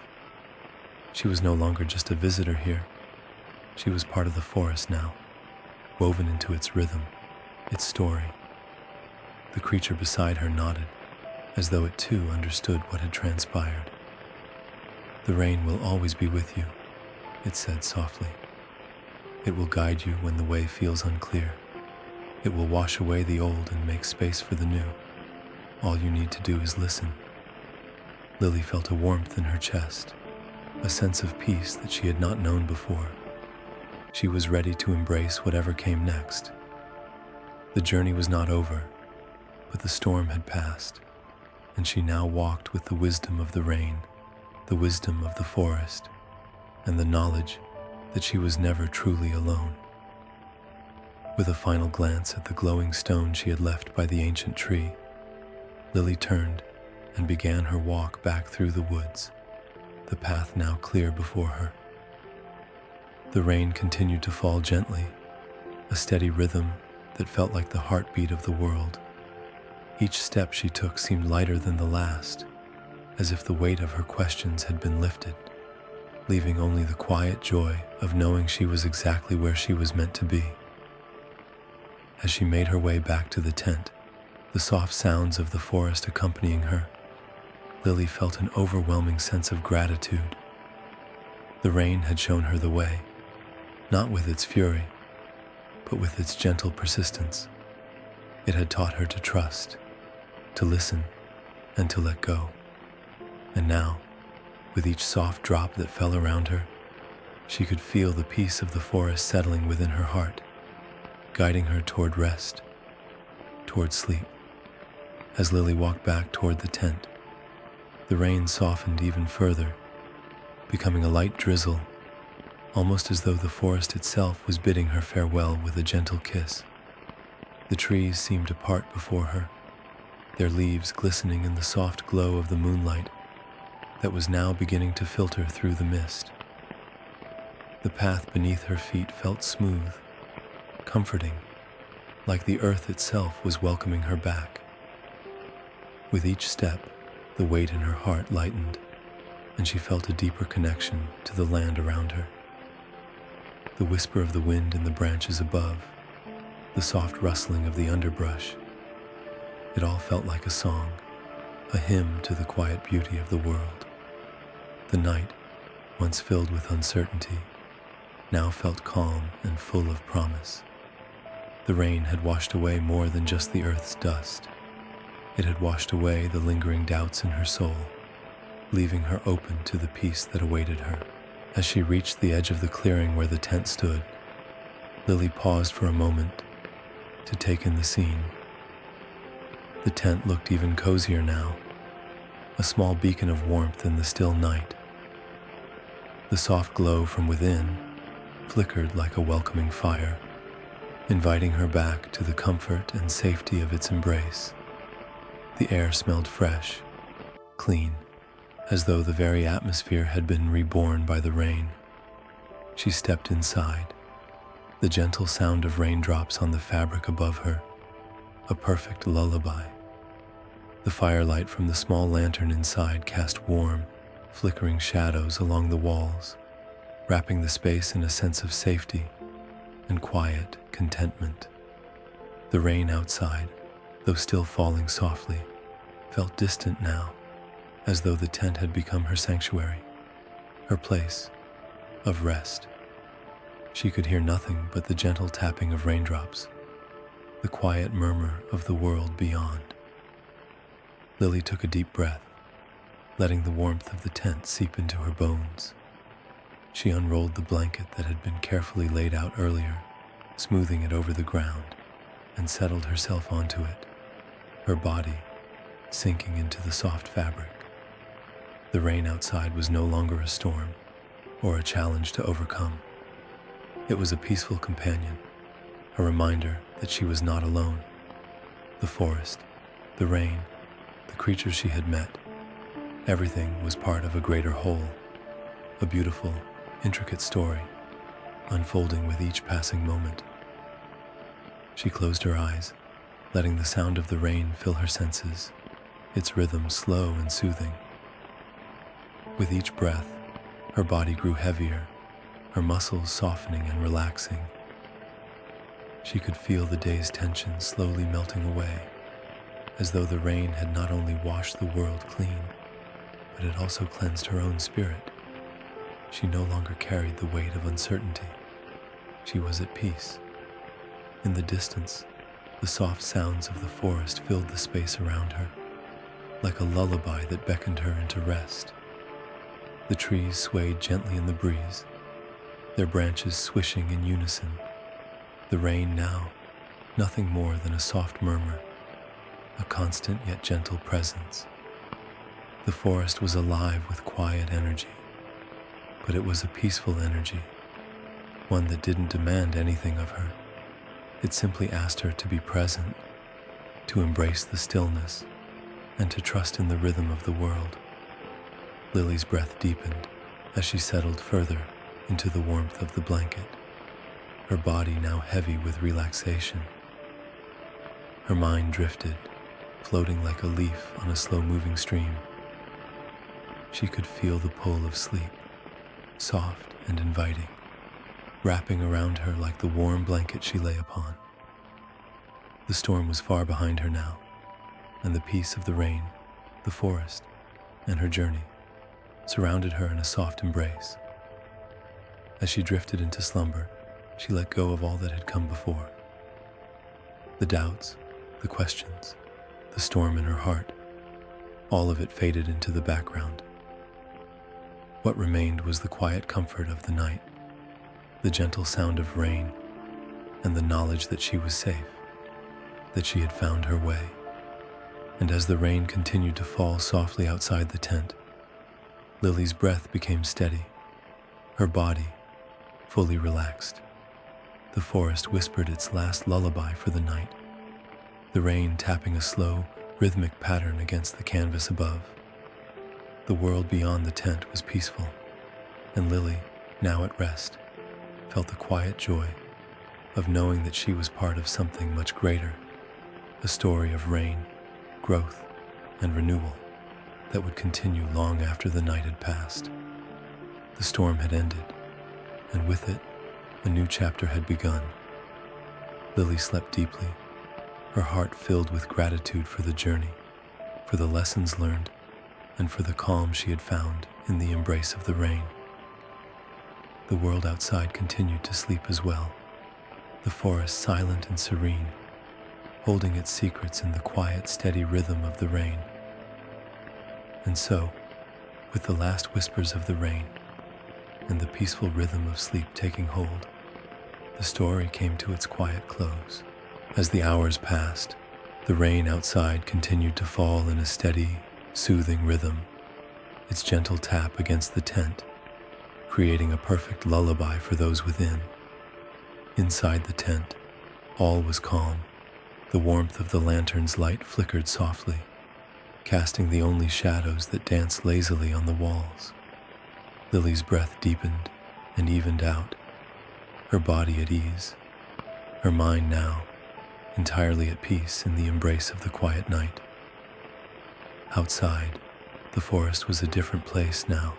She was no longer just a visitor here. She was part of the forest now, woven into its rhythm, its story. The creature beside her nodded, as though it too understood what had transpired. "The rain will always be with you," it said softly. "It will guide you when the way feels unclear. It will wash away the old and make space for the new. All you need to do is listen." Lily felt a warmth in her chest, a sense of peace that she had not known before. She was ready to embrace whatever came next. The journey was not over, but the storm had passed, and she now walked with the wisdom of the rain, the wisdom of the forest, and the knowledge that she was never truly alone. With a final glance at the glowing stone she had left by the ancient tree, Lily turned and began her walk back through the woods, the path now clear before her. The rain continued to fall gently, a steady rhythm that felt like the heartbeat of the world. Each step she took seemed lighter than the last, as if the weight of her questions had been lifted, leaving only the quiet joy of knowing she was exactly where she was meant to be. As she made her way back to the tent, the soft sounds of the forest accompanying her, Lily felt an overwhelming sense of gratitude. The rain had shown her the way, not with its fury, but with its gentle persistence. It had taught her to trust, to listen, and to let go. And now, with each soft drop that fell around her, she could feel the peace of the forest settling within her heart, guiding her toward rest, toward sleep. As Lily walked back toward the tent, the rain softened even further, becoming a light drizzle, almost as though the forest itself was bidding her farewell with a gentle kiss. The trees seemed to part before her, their leaves glistening in the soft glow of the moonlight that was now beginning to filter through the mist. The path beneath her feet felt smooth, comforting, like the earth itself was welcoming her back. With each step, the weight in her heart lightened, and she felt a deeper connection to the land around her. The whisper of the wind in the branches above, the soft rustling of the underbrush, it all felt like a song, a hymn to the quiet beauty of the world. The night, once filled with uncertainty, now felt calm and full of promise. The rain had washed away more than just the earth's dust. It had washed away the lingering doubts in her soul, leaving her open to the peace that awaited her. As she reached the edge of the clearing where the tent stood, Lily paused for a moment to take in the scene. The tent looked even cozier now, a small beacon of warmth in the still night. The soft glow from within flickered like a welcoming fire, inviting her back to the comfort and safety of its embrace. The air smelled fresh, clean, as though the very atmosphere had been reborn by the rain. She stepped inside, the gentle sound of raindrops on the fabric above her, a perfect lullaby. The firelight from the small lantern inside cast warm, flickering shadows along the walls, wrapping the space in a sense of safety and quiet contentment. The rain outside, though still falling softly, felt distant now, as though the tent had become her sanctuary, her place of rest. She could hear nothing but the gentle tapping of raindrops, the quiet murmur of the world beyond. Lily took a deep breath, letting the warmth of the tent seep into her bones. She unrolled the blanket that had been carefully laid out earlier, smoothing it over the ground, and settled herself onto it, her body sinking into the soft fabric. The rain outside was no longer a storm or a challenge to overcome. It was a peaceful companion, a reminder that she was not alone. The forest, the rain, the creatures she had met, everything was part of a greater whole, a beautiful, intricate story, unfolding with each passing moment. She closed her eyes, letting the sound of the rain fill her senses, its rhythm slow and soothing. With each breath, her body grew heavier, her muscles softening and relaxing. She could feel the day's tension slowly melting away, as though the rain had not only washed the world clean, but it also cleansed her own spirit. She no longer carried the weight of uncertainty. She was at peace. In the distance, the soft sounds of the forest filled the space around her, like a lullaby that beckoned her into rest. The trees swayed gently in the breeze, their branches swishing in unison. The rain now, nothing more than a soft murmur, a constant yet gentle presence. The forest was alive with quiet energy, but it was a peaceful energy, one that didn't demand anything of her. It simply asked her to be present, to embrace the stillness, and to trust in the rhythm of the world. Lily's breath deepened as she settled further into the warmth of the blanket, her body now heavy with relaxation. Her mind drifted, floating like a leaf on a slow-moving stream. She could feel the pull of sleep, soft and inviting, wrapping around her like the warm blanket she lay upon. The storm was far behind her now, and the peace of the rain, the forest, and her journey surrounded her in a soft embrace. As she drifted into slumber, she let go of all that had come before. The doubts, the questions, the storm in her heart, all of it faded into the background. What remained was the quiet comfort of the night, the gentle sound of rain, and the knowledge that she was safe, that she had found her way. And as the rain continued to fall softly outside the tent, Lily's breath became steady, her body fully relaxed. The forest whispered its last lullaby for the night, the rain tapping a slow, rhythmic pattern against the canvas above. The world beyond the tent was peaceful, and Lily, now at rest, felt the quiet joy of knowing that she was part of something much greater, a story of rain, growth, and renewal that would continue long after the night had passed. The storm had ended, and with it, a new chapter had begun. Lily slept deeply, her heart filled with gratitude for the journey, for the lessons learned, and for the calm she had found in the embrace of the rain. The world outside continued to sleep as well, the forest silent and serene, holding its secrets in the quiet, steady rhythm of the rain. And so, with the last whispers of the rain and the peaceful rhythm of sleep taking hold, the story came to its quiet close. As the hours passed, the rain outside continued to fall in a steady, soothing rhythm, its gentle tap against the tent, creating a perfect lullaby for those within. Inside the tent, all was calm. The warmth of the lantern's light flickered softly, casting the only shadows that danced lazily on the walls. Lily's breath deepened and evened out, her body at ease, her mind now entirely at peace in the embrace of the quiet night. Outside, the forest was a different place now,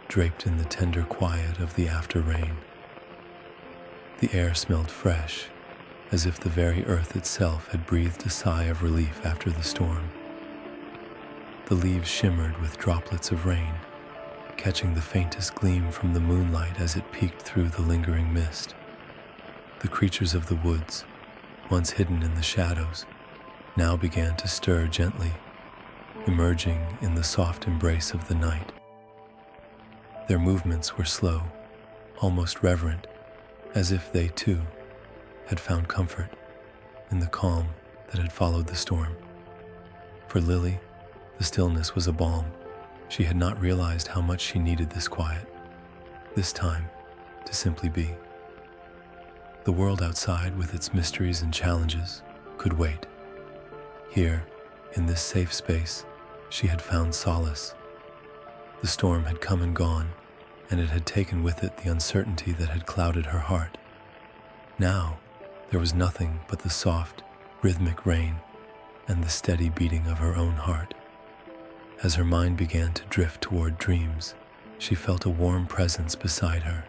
draped in the tender quiet of the after rain. The air smelled fresh, as if the very earth itself had breathed a sigh of relief after the storm. The leaves shimmered with droplets of rain, catching the faintest gleam from the moonlight as it peeked through the lingering mist. The creatures of the woods, once hidden in the shadows, now began to stir gently, emerging in the soft embrace of the night. Their movements were slow, almost reverent, as if they, too, had found comfort in the calm that had followed the storm. For Lily, the stillness was a balm. She had not realized how much she needed this quiet, this time to simply be. The world outside, with its mysteries and challenges, could wait. Here, in this safe space, she had found solace. The storm had come and gone, and it had taken with it the uncertainty that had clouded her heart. Now, there was nothing but the soft, rhythmic rain and the steady beating of her own heart. As her mind began to drift toward dreams, she felt a warm presence beside her.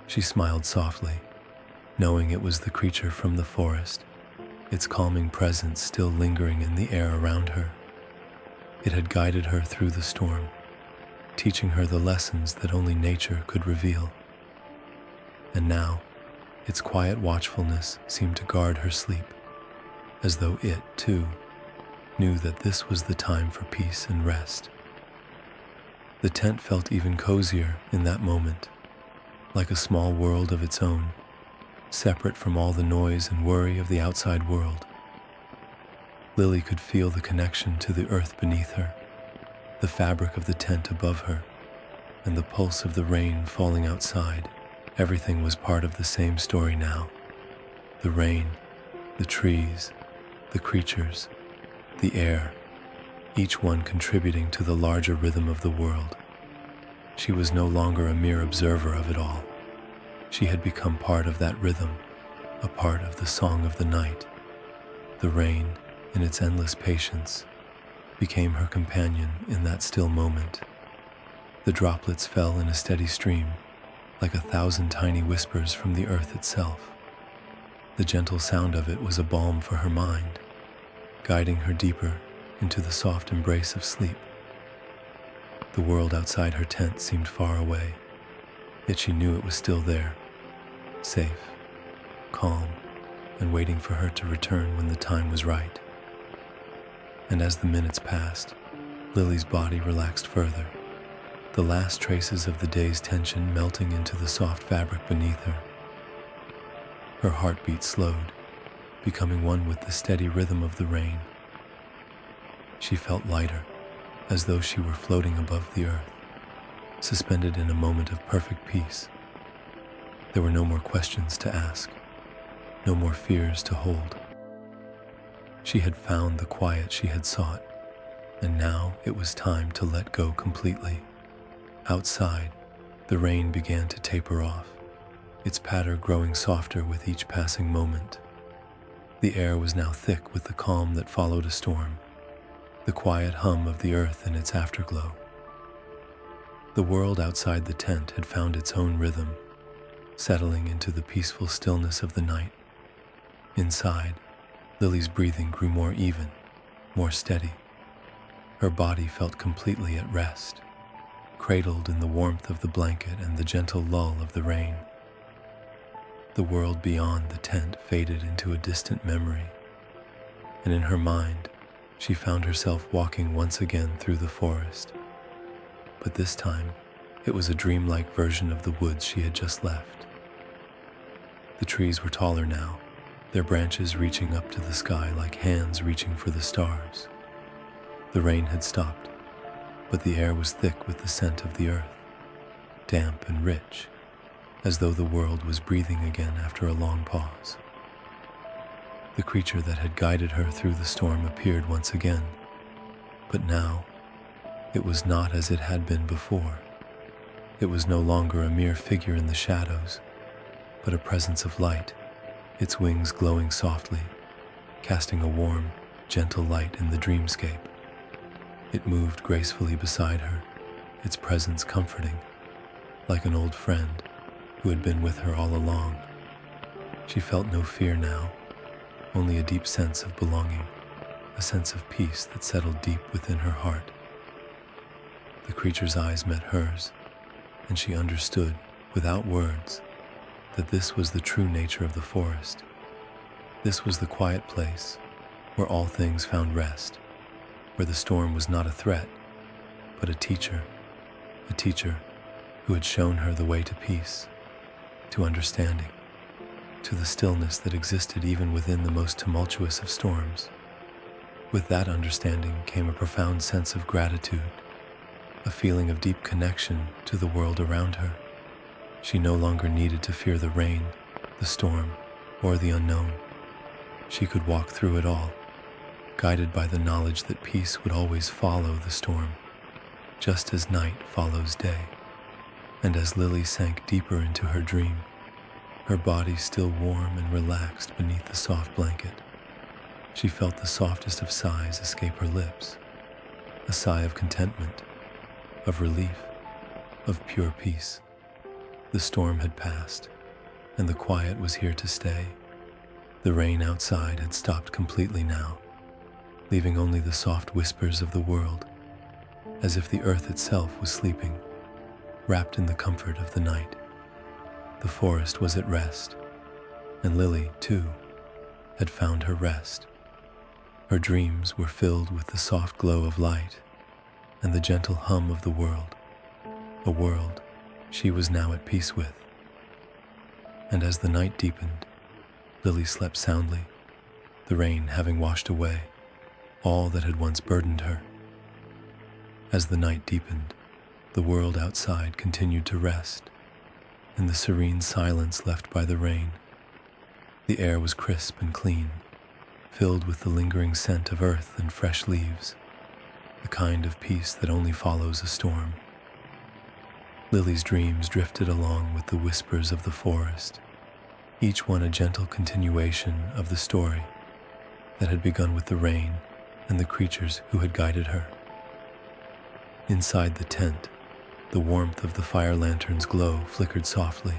She smiled softly, knowing it was the creature from the forest, its calming presence still lingering in the air around her. It had guided her through the storm, teaching her the lessons that only nature could reveal. And now, its quiet watchfulness seemed to guard her sleep, as though it, too, knew that this was the time for peace and rest. The tent felt even cozier in that moment, like a small world of its own, separate from all the noise and worry of the outside world. Lily could feel the connection to the earth beneath her, the fabric of the tent above her, and the pulse of the rain falling outside. Everything was part of the same story now. The rain, the trees, the creatures, the air, each one contributing to the larger rhythm of the world. She was no longer a mere observer of it all. She had become part of that rhythm, a part of the song of the night. The rain, in its endless patience, became her companion in that still moment. The droplets fell in a steady stream, like 1,000 tiny whispers from the earth itself. The gentle sound of it was a balm for her mind, guiding her deeper into the soft embrace of sleep. The world outside her tent seemed far away, yet she knew it was still there, safe, calm, and waiting for her to return when the time was right. And as the minutes passed, Lily's body relaxed further, the last traces of the day's tension melting into the soft fabric beneath her. Her heartbeat slowed, becoming one with the steady rhythm of the rain. She felt lighter, as though she were floating above the earth, suspended in a moment of perfect peace. There were no more questions to ask, no more fears to hold. She had found the quiet she had sought, and now it was time to let go completely. Outside, the rain began to taper off, its patter growing softer with each passing moment. The air was now thick with the calm that followed a storm, the quiet hum of the earth in its afterglow. The world outside the tent had found its own rhythm, settling into the peaceful stillness of the night. Inside, Lily's breathing grew more even, more steady. Her body felt completely at rest, cradled in the warmth of the blanket and the gentle lull of the rain. The world beyond the tent faded into a distant memory, and in her mind, she found herself walking once again through the forest. But this time, it was a dreamlike version of the woods she had just left. The trees were taller now, their branches reaching up to the sky like hands reaching for the stars. The rain had stopped, but the air was thick with the scent of the earth, damp and rich, as though the world was breathing again after a long pause. The creature that had guided her through the storm appeared once again, but now it was not as it had been before. It was no longer a mere figure in the shadows, but a presence of light, its wings glowing softly, casting a warm, gentle light in the dreamscape. It moved gracefully beside her, its presence comforting, like an old friend who had been with her all along. She felt no fear now, only a deep sense of belonging, a sense of peace that settled deep within her heart. The creature's eyes met hers, and she understood, without words, that this was the true nature of the forest. This was the quiet place where all things found rest, where the storm was not a threat, but a teacher who had shown her the way to peace, to understanding, to the stillness that existed even within the most tumultuous of storms. With that understanding came a profound sense of gratitude, a feeling of deep connection to the world around her. She no longer needed to fear the rain, the storm, or the unknown. She could walk through it all, guided by the knowledge that peace would always follow the storm, just as night follows day. And as Lily sank deeper into her dream, her body still warm and relaxed beneath the soft blanket, she felt the softest of sighs escape her lips, a sigh of contentment, of relief, of pure peace. The storm had passed, and the quiet was here to stay. The rain outside had stopped completely now, leaving only the soft whispers of the world, as if the earth itself was sleeping, wrapped in the comfort of the night. The forest was at rest, and Lily, too, had found her rest. Her dreams were filled with the soft glow of light and the gentle hum of the world, a world she was now at peace with. And as the night deepened, Lily slept soundly, the rain having washed away all that had once burdened her. As the night deepened, the world outside continued to rest in the serene silence left by the rain. The air was crisp and clean, filled with the lingering scent of earth and fresh leaves, the kind of peace that only follows a storm. Lily's dreams drifted along with the whispers of the forest, each one a gentle continuation of the story that had begun with the rain and the creatures who had guided her. Inside the tent, the warmth of the fire lantern's glow flickered softly,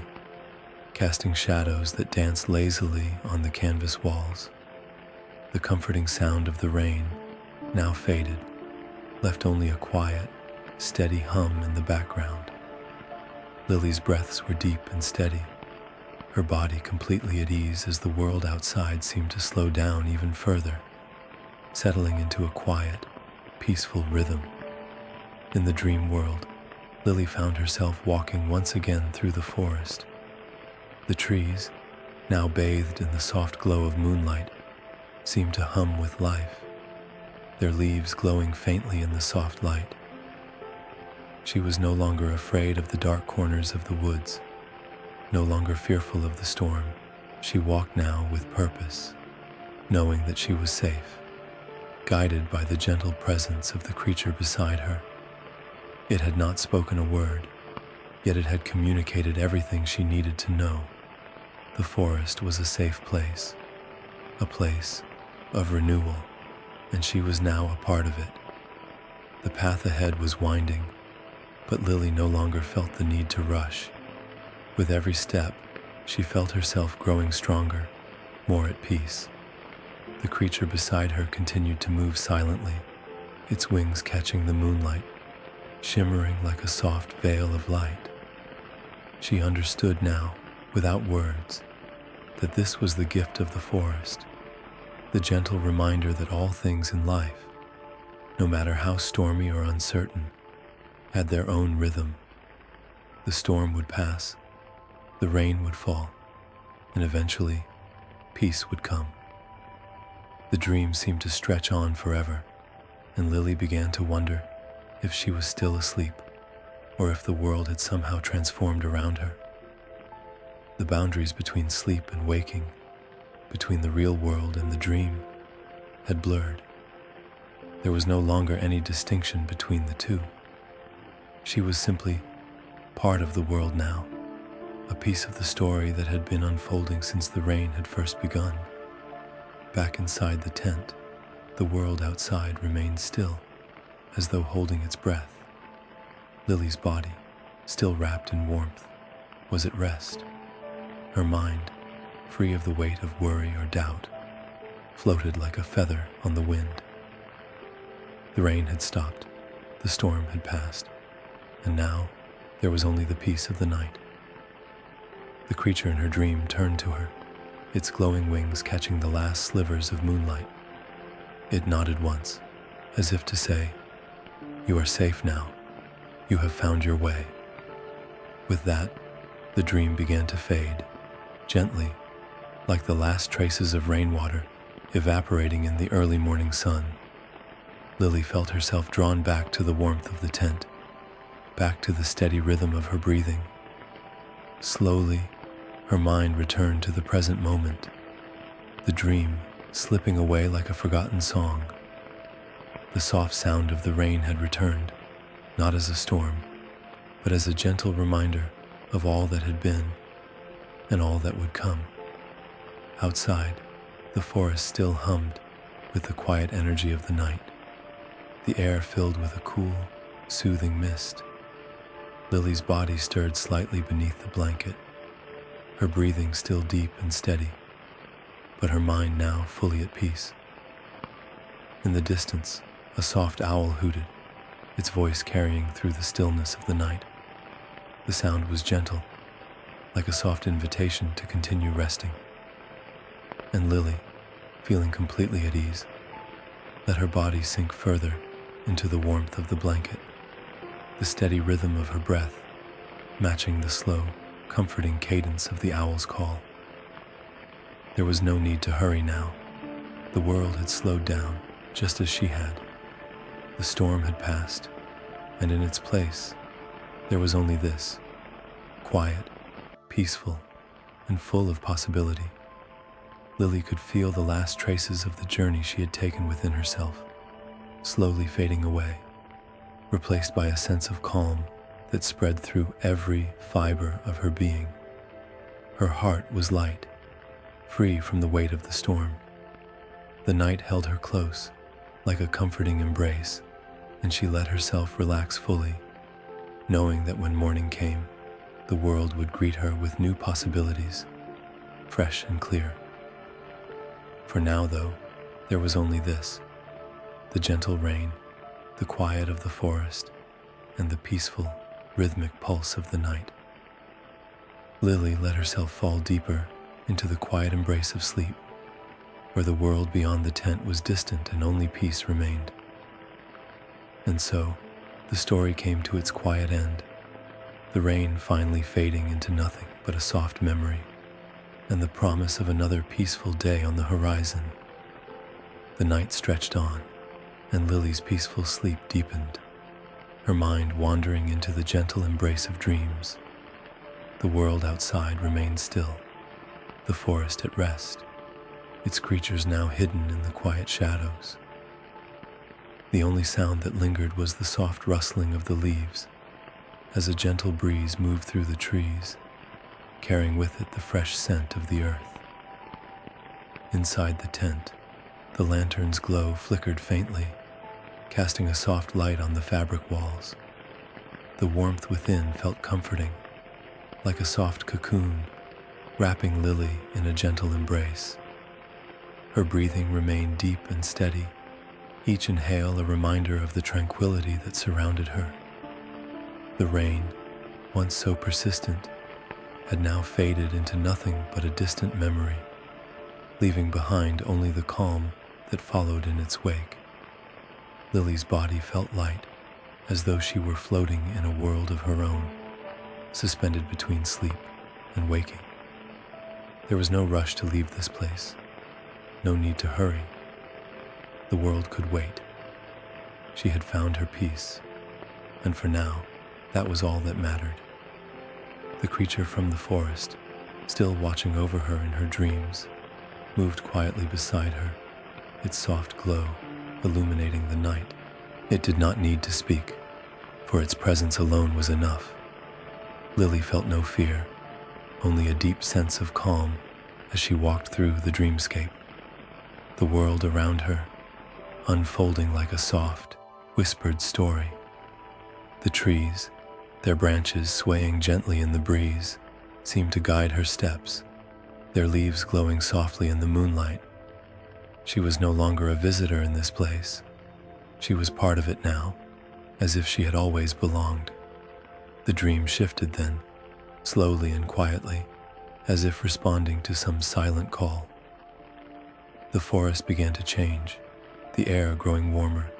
casting shadows that danced lazily on the canvas walls. The comforting sound of the rain, now faded, left only a quiet, steady hum in the background. Lily's breaths were deep and steady, her body completely at ease as the world outside seemed to slow down even further, settling into a quiet, peaceful rhythm. In the dream world, Lily found herself walking once again through the forest. The trees, now bathed in the soft glow of moonlight, seemed to hum with life, their leaves glowing faintly in the soft light. She was no longer afraid of the dark corners of the woods, no longer fearful of the storm. She walked now with purpose, knowing that she was safe, guided by the gentle presence of the creature beside her. It had not spoken a word, yet it had communicated everything she needed to know. The forest was a safe place, a place of renewal, and she was now a part of it. The path ahead was winding, but Lily no longer felt the need to rush. With every step, she felt herself growing stronger, more at peace. The creature beside her continued to move silently, its wings catching the moonlight, shimmering like a soft veil of light. She understood now, without words, that this was the gift of the forest, the gentle reminder that all things in life, no matter how stormy or uncertain, had their own rhythm. The storm would pass, the rain would fall, and eventually, peace would come. The dream seemed to stretch on forever, and Lily began to wonder if she was still asleep, or if the world had somehow transformed around her. The boundaries between sleep and waking, between the real world and the dream, had blurred. There was no longer any distinction between the two. She was simply part of the world now, a piece of the story that had been unfolding since the rain had first begun. Back inside the tent, the world outside remained still, as though holding its breath. Lily's body, still wrapped in warmth, was at rest. Her mind, free of the weight of worry or doubt, floated like a feather on the wind. The rain had stopped, the storm had passed, and now there was only the peace of the night. The creature in her dream turned to her, its glowing wings catching the last slivers of moonlight. It nodded once, as if to say, "You are safe now. You have found your way." With that, the dream began to fade, gently, like the last traces of rainwater evaporating in the early morning sun. Lily felt herself drawn back to the warmth of the tent, back to the steady rhythm of her breathing. Slowly, her mind returned to the present moment, the dream slipping away like a forgotten song. The soft sound of the rain had returned, not as a storm, but as a gentle reminder of all that had been and all that would come. Outside, the forest still hummed with the quiet energy of the night, the air filled with a cool, soothing mist. Lily's body stirred slightly beneath the blanket, her breathing still deep and steady, but her mind now fully at peace. In the distance, a soft owl hooted, its voice carrying through the stillness of the night. The sound was gentle, like a soft invitation to continue resting. And Lily, feeling completely at ease, let her body sink further into the warmth of the blanket, the steady rhythm of her breath matching the slow, comforting cadence of the owl's call. There was no need to hurry now. The world had slowed down just as she had. The storm had passed, and in its place, there was only this, quiet, peaceful, and full of possibility. Lily could feel the last traces of the journey she had taken within herself, slowly fading away, replaced by a sense of calm that spread through every fiber of her being. Her heart was light, free from the weight of the storm. The night held her close, like a comforting embrace, and she let herself relax fully, knowing that when morning came, the world would greet her with new possibilities, fresh and clear. For now, though, there was only this, the gentle rain, the quiet of the forest, and the peaceful, rhythmic pulse of the night. Lily let herself fall deeper into the quiet embrace of sleep, where the world beyond the tent was distant and only peace remained. And so, the story came to its quiet end, the rain finally fading into nothing but a soft memory, and the promise of another peaceful day on the horizon. The night stretched on, and Lily's peaceful sleep deepened, her mind wandering into the gentle embrace of dreams. The world outside remained still, the forest at rest, its creatures now hidden in the quiet shadows. The only sound that lingered was the soft rustling of the leaves, as a gentle breeze moved through the trees, carrying with it the fresh scent of the earth. Inside the tent, the lantern's glow flickered faintly, casting a soft light on the fabric walls. The warmth within felt comforting, like a soft cocoon, wrapping Lily in a gentle embrace. Her breathing remained deep and steady, each inhale a reminder of the tranquility that surrounded her. The rain, once so persistent, had now faded into nothing but a distant memory, leaving behind only the calm that followed in its wake. Lily's body felt light, as though she were floating in a world of her own, suspended between sleep and waking. There was no rush to leave this place, no need to hurry. The world could wait. She had found her peace, and for now, that was all that mattered. The creature from the forest, still watching over her in her dreams, moved quietly beside her, its soft glow illuminating the night. It did not need to speak, for its presence alone was enough. Lily felt no fear, only a deep sense of calm as she walked through the dreamscape. The world around her, unfolding like a soft, whispered story. The trees, their branches swaying gently in the breeze, seemed to guide her steps, their leaves glowing softly in the moonlight. She was no longer a visitor in this place, She was part of it now, as if she had always belonged. The dream shifted then, slowly and quietly, as if responding to some silent call. The forest began to change, the air growing warmer,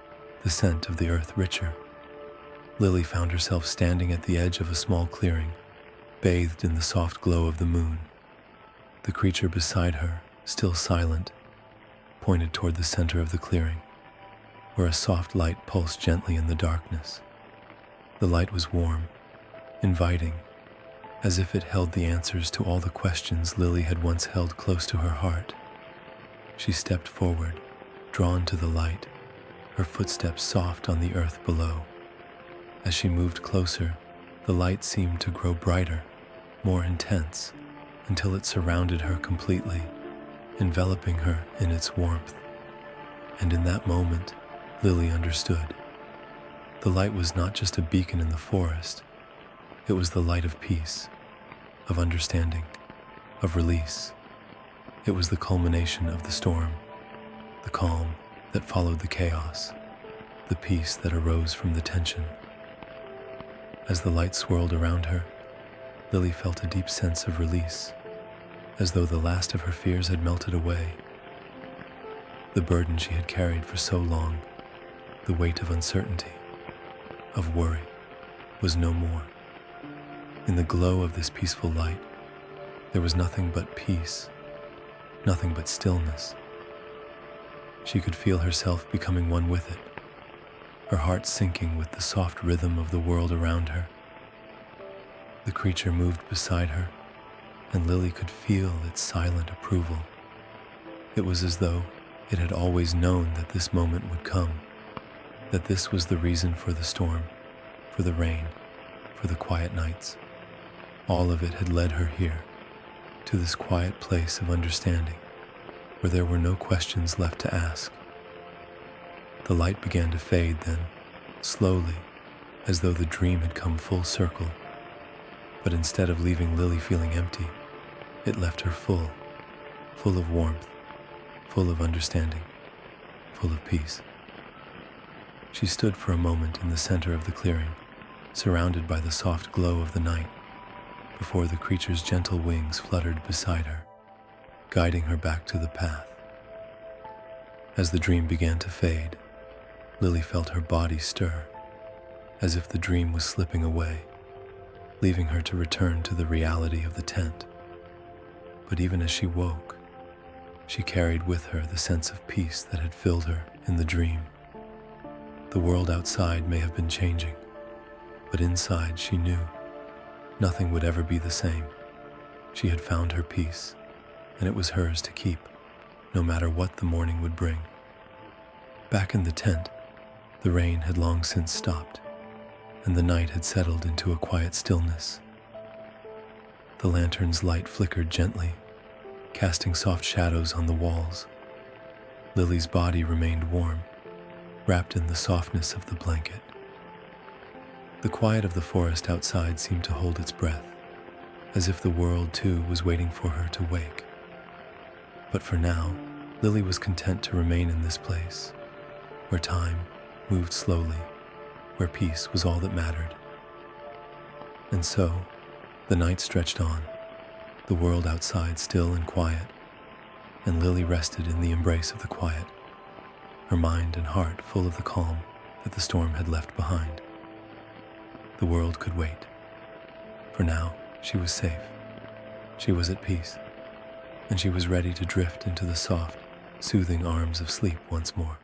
the scent of the earth richer. Lily found herself standing at the edge of a small clearing, bathed in the soft glow of the moon. The creature beside her, still silent, pointed toward the center of the clearing, where a soft light pulsed gently in the darkness. The light was warm, inviting, as if it held the answers to all the questions Lily had once held close to her heart. She stepped forward, drawn to the light, her footsteps soft on the earth below. As she moved closer, the light seemed to grow brighter, more intense, until it surrounded her completely, enveloping her in its warmth. And in that moment, Lily understood. The light was not just a beacon in the forest. It was the light of peace, of understanding, of release. It was the culmination of the storm, the calm that followed the chaos, the peace that arose from the tension. As the light swirled around her, Lily felt a deep sense of release, as though the last of her fears had melted away. The burden she had carried for so long, the weight of uncertainty, of worry, was no more. In the glow of this peaceful light, there was nothing but peace, nothing but stillness. She could feel herself becoming one with it, her heart sinking with the soft rhythm of the world around her. The creature moved beside her, and Lily could feel its silent approval. It was as though it had always known that this moment would come, that this was the reason for the storm, for the rain, for the quiet nights. All of it had led her here, to this quiet place of understanding, where there were no questions left to ask. The light began to fade then, slowly, as though the dream had come full circle. But instead of leaving Lily feeling empty, it left her full of warmth, full of understanding, full of peace. She stood for a moment in the center of the clearing, surrounded by the soft glow of the night, before the creature's gentle wings fluttered beside her, guiding her back to the path. As the dream began to fade, Lily felt her body stir, as if the dream was slipping away, leaving her to return to the reality of the tent. But even as she woke, she carried with her the sense of peace that had filled her in the dream. The world outside may have been changing, but inside she knew nothing would ever be the same. She had found her peace, and it was hers to keep, no matter what the morning would bring. Back in the tent, the rain had long since stopped, and the night had settled into a quiet stillness. The lantern's light flickered gently, casting soft shadows on the walls. Lily's body remained warm, wrapped in the softness of the blanket. The quiet of the forest outside seemed to hold its breath, as if the world too was waiting for her to wake. But for now, Lily was content to remain in this place, where time moved slowly, where peace was all that mattered. And so, the night stretched on, the world outside still and quiet, and Lily rested in the embrace of the quiet, her mind and heart full of the calm that the storm had left behind. The world could wait. For now, she was safe. She was at peace, and she was ready to drift into the soft, soothing arms of sleep once more.